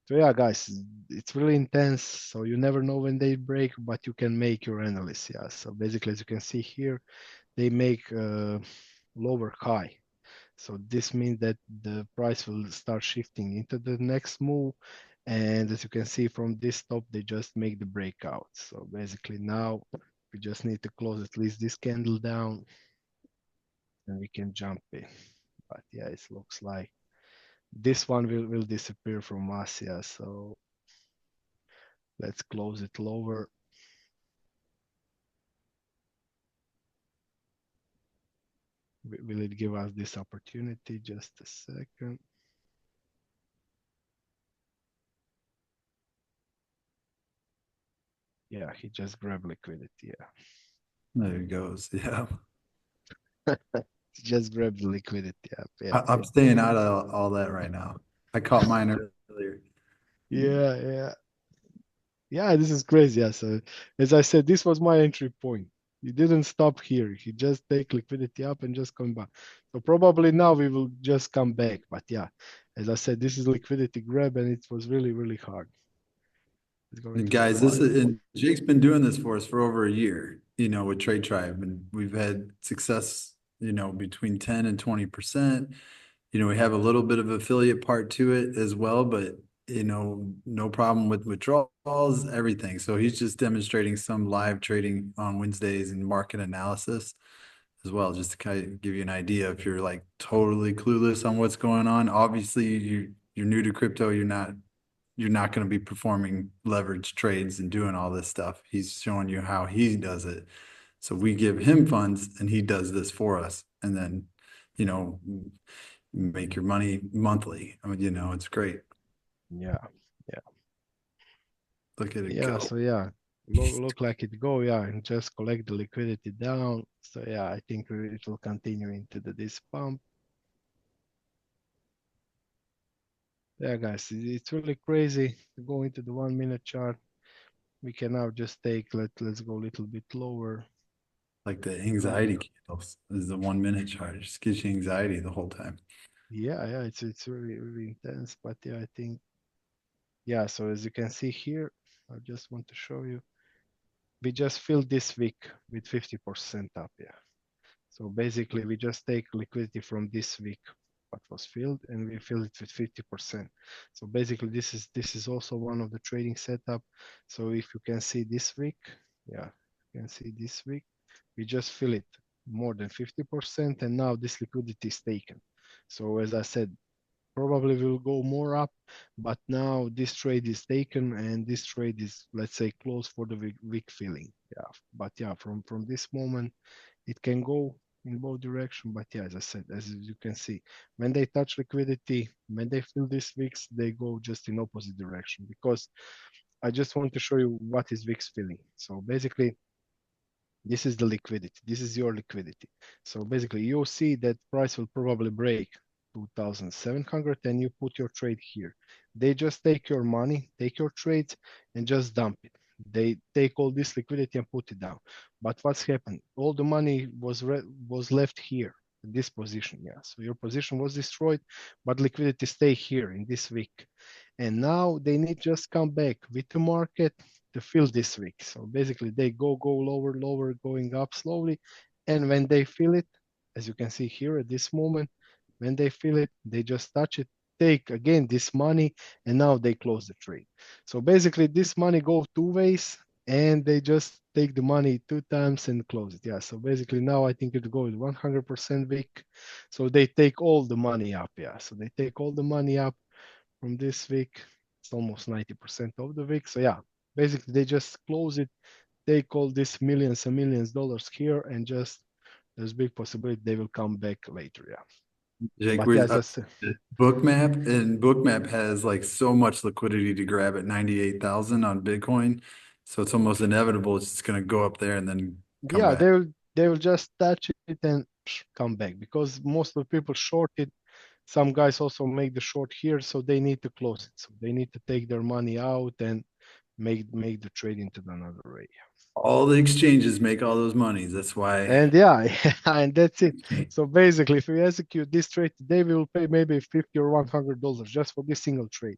So yeah, guys, it's really intense. So you never know when they break, but you can make your analysis. Yeah. So basically, as you can see here, they make lower high. So this means that the price will start shifting into the next move. And as you can see from this top, they just make the breakout. So basically now we just need to close at least this candle down and we can jump in. But yeah, it looks like this one will disappear from us. Yeah, so let's close it lower. Will it give us this opportunity? Just a second. Yeah, he just grabbed liquidity. Yeah, There it goes. Yeah. he just grabbed the liquidity. Yeah, yeah, I'm staying out of all that right now. I caught mine earlier. yeah, yeah. Yeah, this is crazy. Yeah, so as I said, this was my entry point. He didn't stop here. He just take liquidity up and just come back. So probably now we will just come back. But yeah, as I said, this is liquidity grab and it was really, really hard. Let's go And into the guys, five. and Jake's been doing this for us for over a year, with TradeTribe, and we've had success, between 10 and 20%. We have a little bit of affiliate part to it as well, but no problem with withdrawals, everything. So he's just demonstrating some live trading on Wednesdays and market analysis as well, just to kind of give you an idea if you're like totally clueless on what's going on. Obviously, you're new to crypto, you're not going to be performing leverage trades and doing all this stuff. He's showing you how he does it. So we give him funds and he does this for us. And then, you know, make your money monthly. I mean, it's great. Yeah, yeah, Look at it yeah. go. So yeah, look like it go. Yeah, and just collect the liquidity down. So yeah, I think it will continue into this pump. Yeah, guys, it's really crazy to go into the 1 minute chart. We can now just take let's go a little bit lower. Like the So anxiety candles is the 1 minute chart. It just gives you anxiety the whole time. yeah, yeah, it's really really intense. But yeah, I think yeah. So as you can see here, I just want to show you. We just filled this week with 50% up. Yeah. So basically, we just take liquidity from this week, what was filled, and we fill it with 50%. So basically, this is also one of the trading setup. So if you can see this week, yeah, you can see this week, we just fill it more than 50%, and now this liquidity is taken. So as I said, probably will go more up, but now this trade is taken, and this trade is, let's say, close for the week filling. Yeah, but yeah, from this moment it can go in both direction. But yeah, as I said, as you can see, when they touch liquidity, when they fill these wicks, they go just in opposite direction, because I just want to show you what is wicks filling. So basically, this is the liquidity. This is your liquidity. So basically, you'll see that price will probably break 2,700 and you put your trade here. They just take your money, take your trades, and just dump it. They take all this liquidity and put it down. But what's happened? All the money was left here in this position. Yeah. So your position was destroyed, but liquidity stay here in this week. And now they need just come back with the market to fill this week. So basically they go lower, lower, going up slowly. And when they fill it, as you can see here at this moment, When they feel it, they just touch it, take again this money, and now they close the trade. So basically, this money goes two ways, and they just take the money two times and close it. Yeah. So basically, now I think it goes 100% week. So they take all the money up. Yeah. So they take all the money up from this week. It's almost 90% of the week. So yeah, basically they just close it, take all these millions and millions dollars here, and just there's big possibility they will come back later. Yeah. Jake, But yeah, where's as I said, Bookmap, and Bookmap has like so much liquidity to grab at 98,000 on Bitcoin. So it's almost inevitable it's just gonna go up there and then come yeah, back. they will just touch it and come back because most of the people short it. Some guys also make the short here, so they need to close it. So they need to take their money out and make the trade into another way. All the exchanges make all those monies. That's why. And yeah, and that's it. So basically, if we execute this trade today, we will pay maybe 50 or $100 just for this single trade.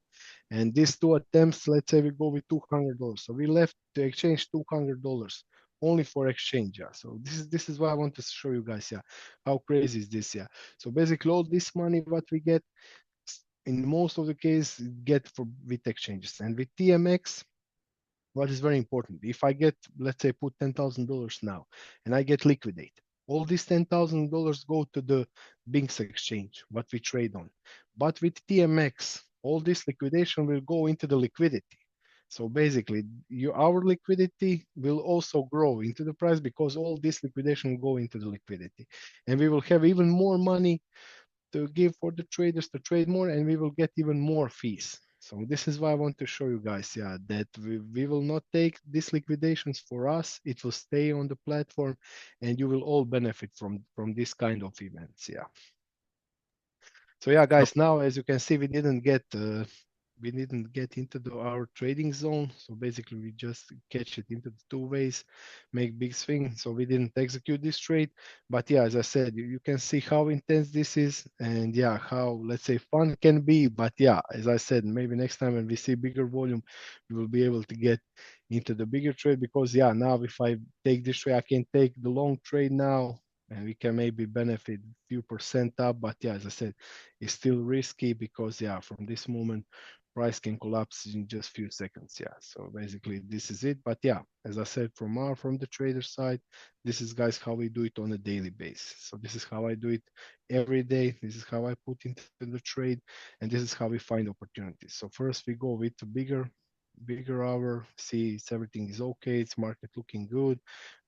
And these two attempts, let's say we go with $200. So we left to exchange $200 only for exchange. Yeah. So this is what I want to show you guys. Yeah, how crazy is this? Yeah. So basically, all this money what we get in most of the case get for with exchanges and with TMX what is very important. If I get, let's say, put $10,000 now and I get liquidate, all these $10,000 go to the Binx exchange, what we trade on. But with TMX, all this liquidation will go into the liquidity. So basically, our liquidity will also grow into the price because all this liquidation will go into the liquidity. And we will have even more money to give for the traders to trade more, and we will get even more fees. So this is why I want to show you guys, yeah, that we will not take these liquidations for us. It will stay on the platform, and you will all benefit from this kind of events, yeah. So yeah, guys, now as you can see, we didn't get into our trading zone. So basically, we just catch it into the two ways, make big swing. So we didn't execute this trade, but yeah, as I said, you can see how intense this is, and yeah, how let's say fun can be. But yeah, as I said, maybe next time when we see bigger volume, we will be able to get into the bigger trade because yeah, now if I take this trade, I can take the long trade now and we can maybe benefit few percent up. But yeah, as I said, it's still risky because yeah, from this moment, price can collapse in just few seconds. Yeah, so basically this is it. But yeah, as I said, from the trader side, this is guys how we do it on a daily basis. So this is how I do it every day. This is how I put into the trade, and this is how we find opportunities. So first we go with the bigger hour, see if everything is okay, it's market looking good.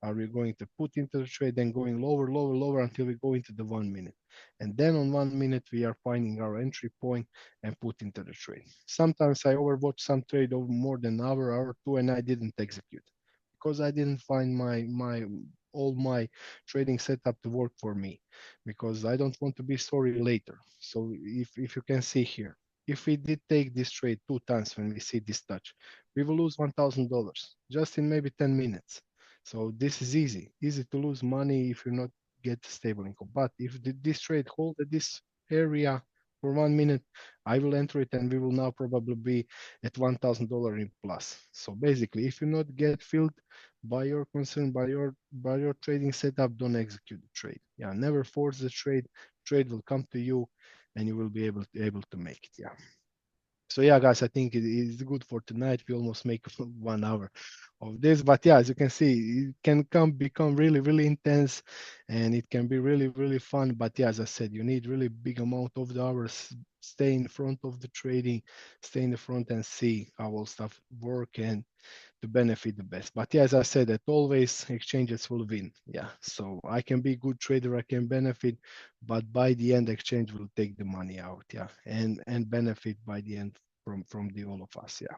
Are we going to put into the trade, then going lower, lower, lower until we go into the 1 minute. And then on 1 minute, we are finding our entry point and put into the trade. Sometimes I overwatch some trade over more than an hour two, and I didn't execute because I didn't find my all my trading setup to work for me because I don't want to be sorry later. So if you can see here, if we did take this trade two times when we see this touch, we will lose $1,000 just in maybe 10 minutes. So this is easy to lose money if you not get stable income. But if this trade hold at this area for 1 minute, I will enter it and we will now probably be at $1,000 in plus. So basically, if you not get filled by your concern, by your trading setup, don't execute the trade. Yeah, never force the trade. Trade will come to you and you will be able to make it. Yeah. So yeah, guys, I think it is good for tonight. We almost make 1 hour of this, but yeah, as you can see, it can become really, really intense, and it can be really, really fun. But yeah, as I said, you need really big amount of the hours. Stay in front of the trading, stay in the front and see how all stuff work and to benefit the best. But yeah, as I said, that always exchanges will win. Yeah, so I can be good trader, I can benefit, but by the end, exchange will take the money out. Yeah, and benefit by the end from the all of us. Yeah.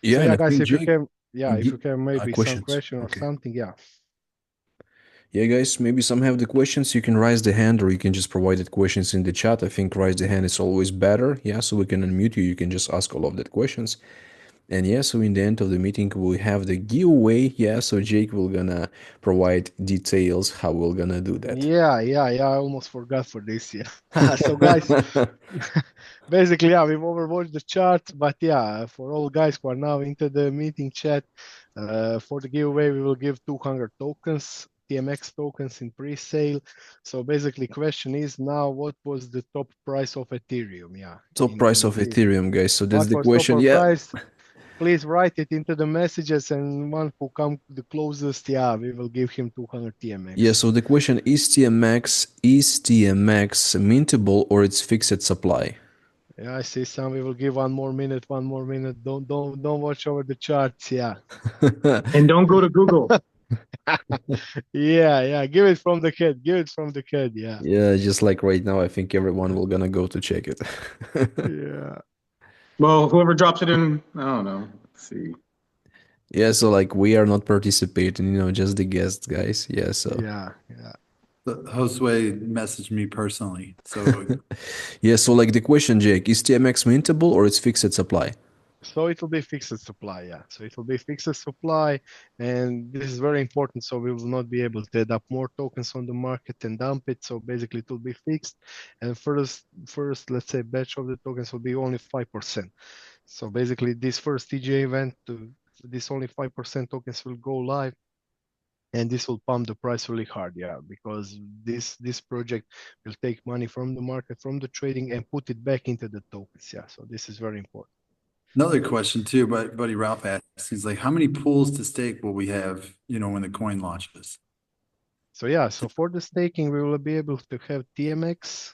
So Yeah, and yeah, I guys, think if you Jake, can, yeah, if you can maybe some questions. question or Okay. something, yeah. Yeah, guys, maybe some have the questions. You can raise the hand or you can just provide the questions in the chat. I think raise the hand is always better. Yeah, so we can unmute you. You can just ask all of the questions. And yeah, so in the end of the meeting, we have the giveaway. Yeah, so Jake will gonna provide details how we're gonna do that. Yeah. I almost forgot for this. Yeah. So guys, basically, yeah, we've overwatched the chart, but yeah, for all guys who are now into the meeting chat, for the giveaway, we will give 200 tokens, TMX tokens in pre-sale. So basically, question is now, what was the top price of Ethereum? Yeah, Top price of pre. Ethereum, guys. So that's What the was top question. or Yeah. price? Please write it into the messages, and one who come the closest, yeah, we will give him 200 TMX. Yeah, so the question is TMX mintable or it's fixed supply? Yeah, I see some. We will give one more minute. Don't watch over the charts. Yeah. And don't go to Google. Yeah. Give it from the head. Give it from the head. Yeah. Yeah, just like right now, I think everyone will gonna go to check it. Yeah. Well, whoever drops it in, I don't know. Let's see. Yeah, so like we are not participating, just the guests, guys. Yeah, so Yeah. The Josue messaged me personally. So yeah, so like the question, Jake, is TMX mintable or it's fixed supply? So it will be fixed supply. Yeah. So it will be fixed supply, and this is very important. So we will not be able to add up more tokens on the market and dump it. So basically, it will be fixed. And first, let's say batch of the tokens will be only 5%. So basically, this first TGA event, this only 5% tokens will go live, and this will pump the price really hard. Yeah, because this project will take money from the market, from the trading, and put it back into the tokens. Yeah, so this is very important. another question too, but buddy Ralph asked, he's like, how many pools to stake will we have, when the coin launches? So yeah, so for the staking, we will be able to have TMX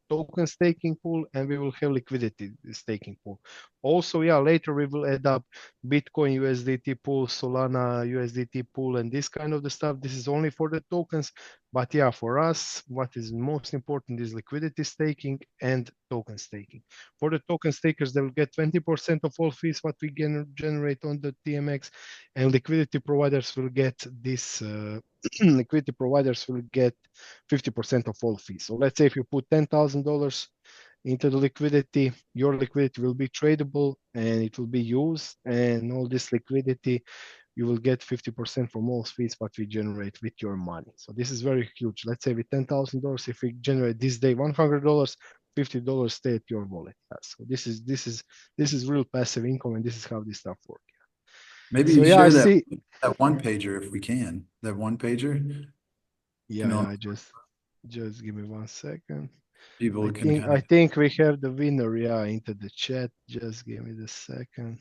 token staking pool, and we will have liquidity staking pool. Also, yeah, later we will add up Bitcoin USDT pool, Solana USDT pool, and this kind of the stuff. This is only for the tokens, but yeah, for us, what is most important is liquidity staking and token staking. For the token stakers, they will get 20% of all fees what we can generate on the TMX, and liquidity providers will get this. Liquidity providers will get 50% of all fees. So let's say if you put $10,000 into the liquidity, your liquidity will be tradable and it will be used, and all this liquidity you will get 50% from all fees what we generate with your money. So this is very huge. Let's say with $10,000, if we generate this day $100, $50 stay at your wallet. So this is real passive income, and this is how this stuff works. Maybe So you yeah, I share see. that one pager if we can. That one pager. Yeah, I just give me 1 second. People can kind I of. think we have the winner, yeah, into the chat. Just give me the second.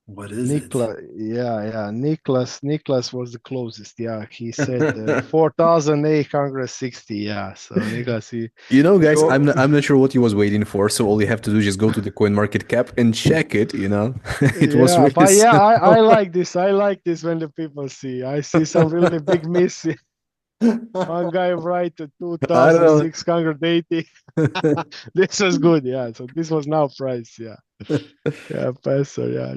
What is it? Yeah. Niklas was the closest. Yeah, he said 4,860. Yeah, so Niklas, Guys, I'm not sure what he was waiting for. So all you have to do is just go to the coin market cap and check it. It was yeah, really but yeah, I simple. like this. I like this when the people see. I see some really big miss. One guy write I don't 2,680. This was good. Yeah, so this was now price. Yeah, Pastor. Yeah,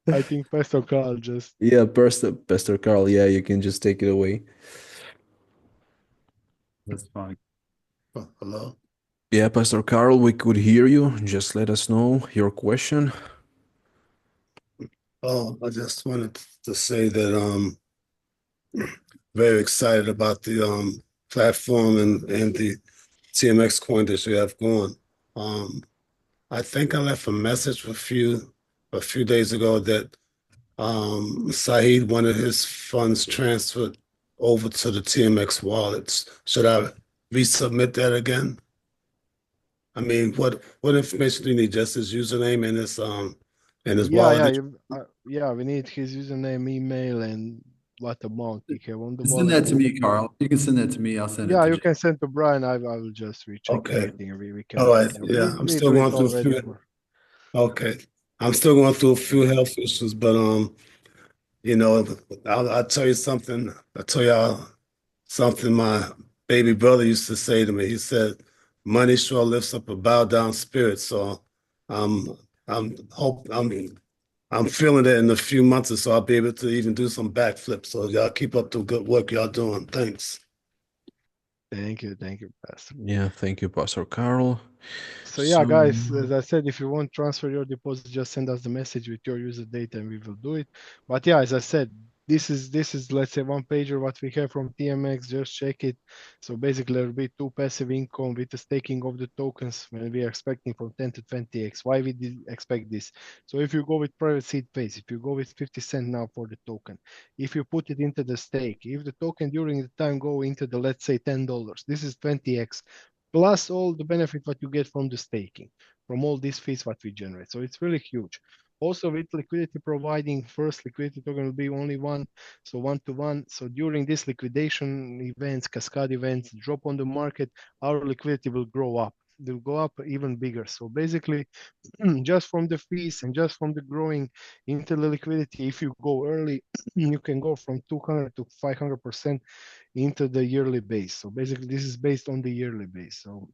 I think Pastor Carl just. Yeah, Pastor Carl. Yeah, you can just take it away. That's fine. Hello? Yeah, Pastor Carl, we could hear you. Just let us know your question. Oh, I just wanted to say that very excited about the platform and the TMX coin that you have going. I think I left a message a few days ago that Saeed wanted his funds transferred over to the TMX wallets. Should I resubmit that again? I mean, what information do you need? Just his username and his wallet? Yeah, we need his username, email, and what amount he have on the Send wallet. that to me, Carl. You can send that to me. I'll send it Yeah, to you Jake. can send to Brian. I will just recheck Okay. everything, and we can. All right. do it. Yeah, I'm we still do going it through a already. few. Okay. I'm still going through a few health issues, but I'll tell you something. I'll tell y'all something my baby brother used to say to me. He said, "Money sure lifts up a bowed down spirit." So um I'm feeling it in a few months or so I'll be able to even do some backflips. So y'all keep up the good work y'all doing. Thanks. Thank you, Pastor. Yeah, thank you, Pastor Carl. So yeah, guys, as I said, if you want to transfer your deposit, just send us the message with your user data and we will do it. But yeah, as I said, This is let's say one pager what we have from TMX. Just check it. So basically, there will be two passive income with the staking of the tokens when we are expecting from 10 to 20x. Why we did expect this? So if you go with private seed phase, if you go with 50 cent now for the token, if you put it into the stake, if the token during the time go into the let's say $10, this is 20x plus all the benefit what you get from the staking, from all these fees what we generate. So it's really huge. Also with liquidity providing, first liquidity token will be only one, so one to one. So during this liquidation events, cascade events, drop on the market, our liquidity will grow up. They'll go up even bigger. So basically, just from the fees and just from the growing into the liquidity, if you go early, you can go from 200 to 500% into the yearly base. So basically, this is based on the yearly base. So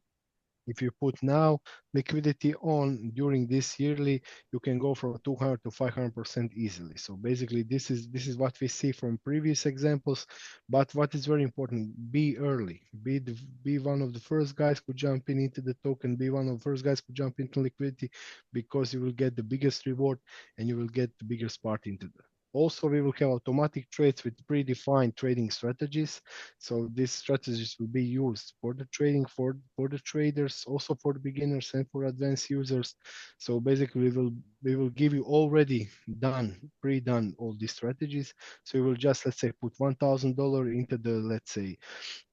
if you put now liquidity on during this yearly, you can go from 200 to 500% easily. So basically, this is what we see from previous examples. But what is very important, be early, be one of the first guys who jump in into the token, be one of the first guys who jump into liquidity, because you will get the biggest reward and you will get the biggest part into the. Also, we will have automatic trades with predefined trading strategies. So these strategies will be used for the trading, for the traders, also for the beginners and for advanced users. So basically, we will give you already done, pre-done all these strategies. So you will just, let's say, put $1,000 into the, let's say,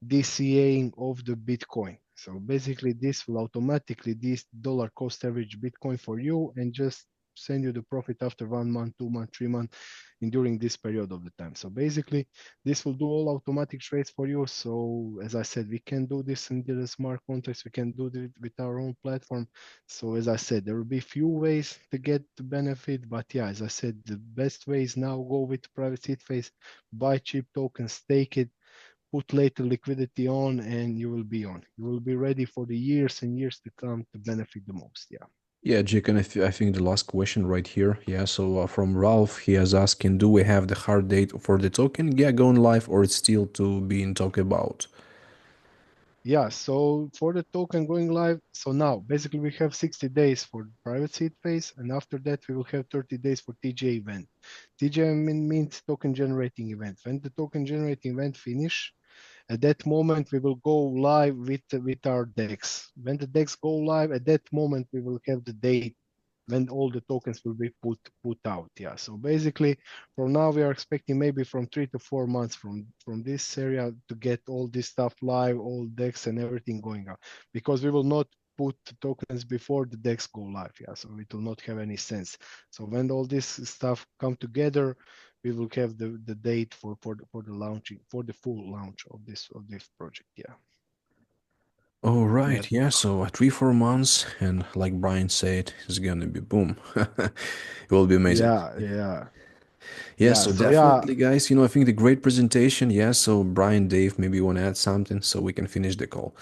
DCAing of the Bitcoin. So basically, this will automatically this dollar cost average Bitcoin for you and just send you the profit after 1 month, 2 months, 3 months, and during this period of the time. So basically, this will do all automatic trades for you. So as I said, we can do this in the smart contracts. We can do it with our own platform. So as I said, there will be few ways to get the benefit, but yeah, as I said, the best way is now go with private seed phase, buy cheap tokens, stake it, put later liquidity on, and you will be on. You will be ready for the years and years to come to benefit the most. Yeah. Yeah, Jake, and I think the last question right here. Yeah, so from Ralph, he has asking, do we have the hard date for the token? Yeah, going live, or it's still to being talked about? Yeah, so for the token going live, so now basically we have 60 days for the private seed phase, and after that we will have 30 days for TJ event. TJ means token generating event. When the token generating event finish, at that moment we will go live with our DEX. When the DEX go live, at that moment we will have the date when all the tokens will be put out. Yeah. So basically, from now we are expecting maybe from 3 to 4 months from this area to get all this stuff live, all DEX and everything going out, because we will not put tokens before the DEX go live. Yeah. So it will not have any sense. So when all this stuff come together, we will have the date for the launching, for the full launch of this project. Yeah. All Yeah. right, yeah, so 3, 4 months, and like Brian said, it's gonna be boom. It will be amazing. Yeah. Yeah. Yeah, Yeah. so So yeah. definitely, guys, I think the great presentation. Yeah, so Brian, Dave, maybe you want to add something so we can finish the call.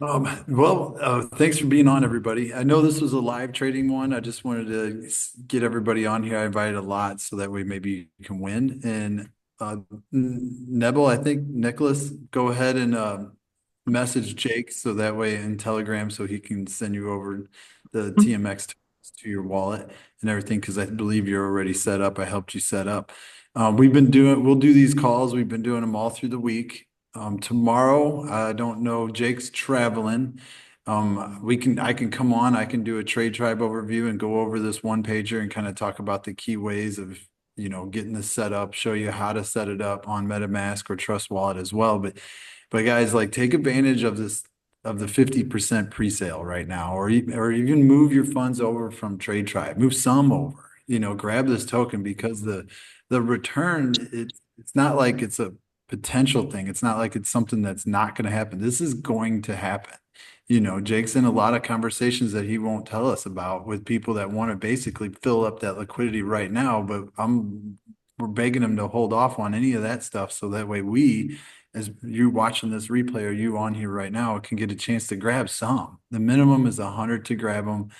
Thanks for being on, everybody. I know this was a live trading one. I just wanted to get everybody on here. I invited a lot so that way maybe you can win. And Nebel, I think Nicholas, go ahead and message Jake so that way in Telegram so he can send you over the TMX to your wallet and everything because I believe you're already set up. I helped you set up. We'll do these calls. We've been doing them all through the week. Tomorrow, I don't know, Jake's traveling. I can come on, I can do a TradeTribe overview and go over this one pager and kind of talk about the key ways of, getting this set up, show you how to set it up on MetaMask or Trust Wallet as well. But guys, like take advantage of this of the 50% pre-sale right now, or even move your funds over from TradeTribe, move some over, grab this token because the return, it's not like it's a potential thing. It's not like it's something that's not going to happen. This is going to happen. Jake's in a lot of conversations that he won't tell us about with people that want to basically fill up that liquidity right now, but we're begging him to hold off on any of that stuff so that way we, as you watching this replay or you on here right now, can get a chance to grab some. The minimum is 100 to grab them,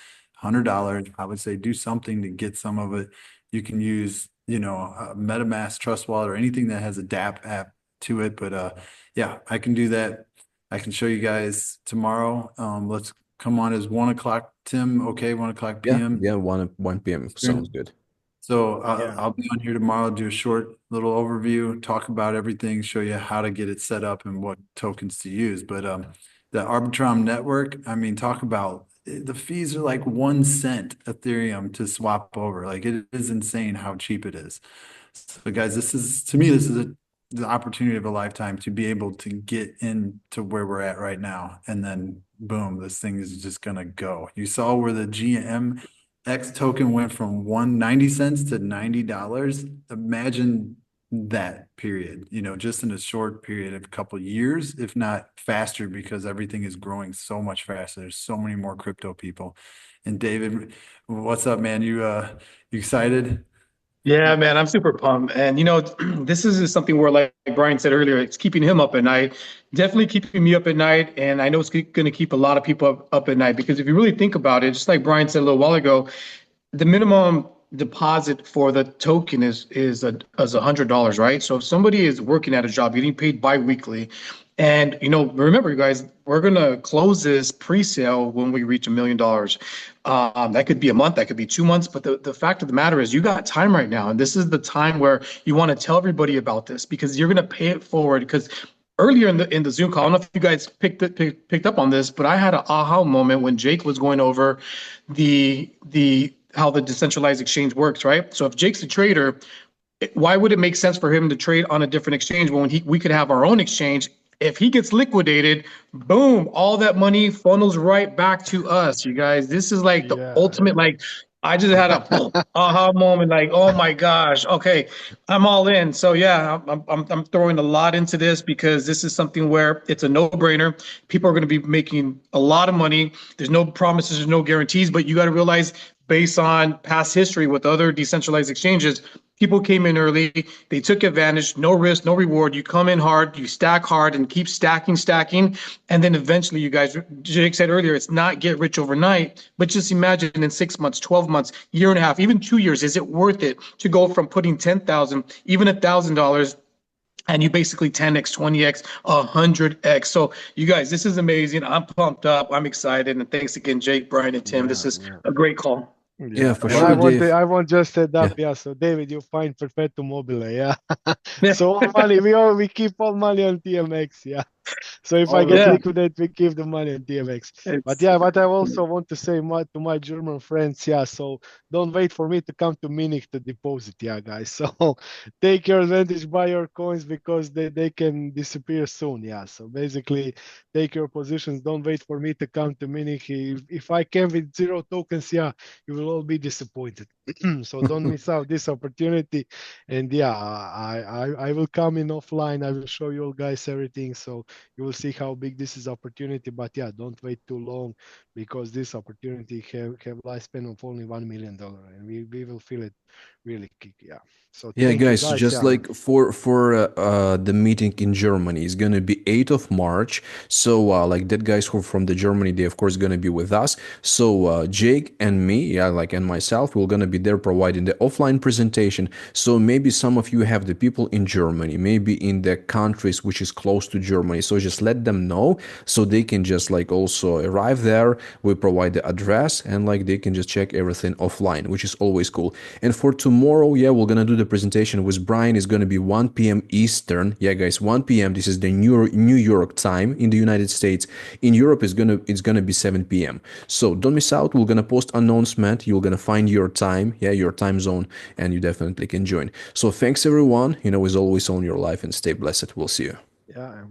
$100. I would say do something to get some of it. You can use, a MetaMask Trust Wallet or anything that has a DApp app to it. But yeah, I can do that. I can show you guys tomorrow. Let's come on as 1 o'clock, Tim. Okay, 1 o'clock Yeah, PM. yeah, 1 p.m. Eastern. sounds good. So Yeah. I'll be on here tomorrow, do a short little overview, talk about everything, show you how to get it set up and what tokens to use. But the Arbitrum network, I mean, talk about the fees are like 1 cent Ethereum to swap over. Like it is insane how cheap it is. So guys, this is to me, this is the opportunity of a lifetime to be able to get into where we're at right now. And then boom, this thing is just gonna go. You saw where the GMX token went from 1.90 cents to $90. Imagine that period, just in a short period of a couple of years, if not faster, because everything is growing so much faster. There's so many more crypto people. And David, what's up, man? You excited? Yeah, man, I'm super pumped. And this is just something where, like Brian said earlier, it's keeping him up at night, definitely keeping me up at night. And I know it's going to keep a lot of people up at night because if you really think about it, just like Brian said a little while ago, the minimum deposit for the token is $100, right? So if somebody is working at a job, getting paid biweekly, and remember, you guys, we're gonna close this pre-sale when we reach $1 million. That could be a month, that could be 2 months, but the fact of the matter is, you got time right now, and this is the time where you want to tell everybody about this because you're gonna pay it forward. Because earlier in the Zoom call, I don't know if you guys picked up on this, but I had an aha moment when Jake was going over the how the decentralized exchange works, right? So if Jake's a trader, why would it make sense for him to trade on a different exchange when we could have our own exchange? If he gets liquidated, boom, all that money funnels right back to us, you guys. This is like the Yeah. ultimate, like, I just had a aha moment, like, oh my gosh, okay, I'm all in. So yeah, I'm throwing a lot into this because this is something where it's a no-brainer. People are going to be making a lot of money. There's no promises, there's no guarantees, but you got to realize, based on past history with other decentralized exchanges, people came in early, they took advantage, no risk, no reward. You come in hard, you stack hard and keep stacking. And then eventually, you guys, Jake said earlier, it's not get rich overnight, but just imagine in 6 months, 12 months, year and a half, even 2 years, is it worth it to go from putting 10,000, even $1,000, and you basically 10x, 20x, 100x. So you guys, this is amazing. I'm pumped up. I'm excited. And thanks again, Jake, Brian, and Tim. This Yeah, is yeah. a great call. Yeah, Yeah, for and sure, Dave. I want just set Yeah. up, yeah. So David, you find Perfetto Mobile, yeah. So all money, we keep all money on TMX, yeah. So if I All get Yeah, liquidate, we keep the money in TMX. But it's yeah, what I also want to say to my German friends, yeah. So don't wait for me to come to Munich to deposit, yeah, guys. So take your advantage, buy your coins because they can disappear soon, yeah. So basically, take your positions. Don't wait for me to come to Munich. If I can with zero tokens, yeah, you will all be disappointed. So don't miss out this opportunity. And yeah, I will come in offline. I will show you all guys everything. So you will see how big this is opportunity. But yeah, don't wait too long because this opportunity have lifespan of only $1 million, and we will feel it really quick. Yeah. So Yeah, thank you guys, guys. just Yeah. like for the meeting in Germany is gonna be 8th of March. So like that guys who are from the Germany, they of course gonna be with us. So Jake and me, yeah, like and myself, we're gonna be there providing the offline presentation. So maybe some of you have the people in Germany, maybe in the countries which is close to Germany. So just let them know so they can just like also arrive there. We provide the address and like they can just check everything offline, which is always cool. And for tomorrow, yeah, we're gonna do the presentation with Brian. Is gonna be 1 p.m. Eastern. Yeah, guys, 1 p.m. This is the New York time in the United States. In Europe, it's gonna be 7 p.m. So don't miss out. We're gonna post announcement. You're gonna find your time, yeah, your time zone, and you definitely can join. So thanks everyone. As always, own your life and stay blessed. We'll see you. Yeah.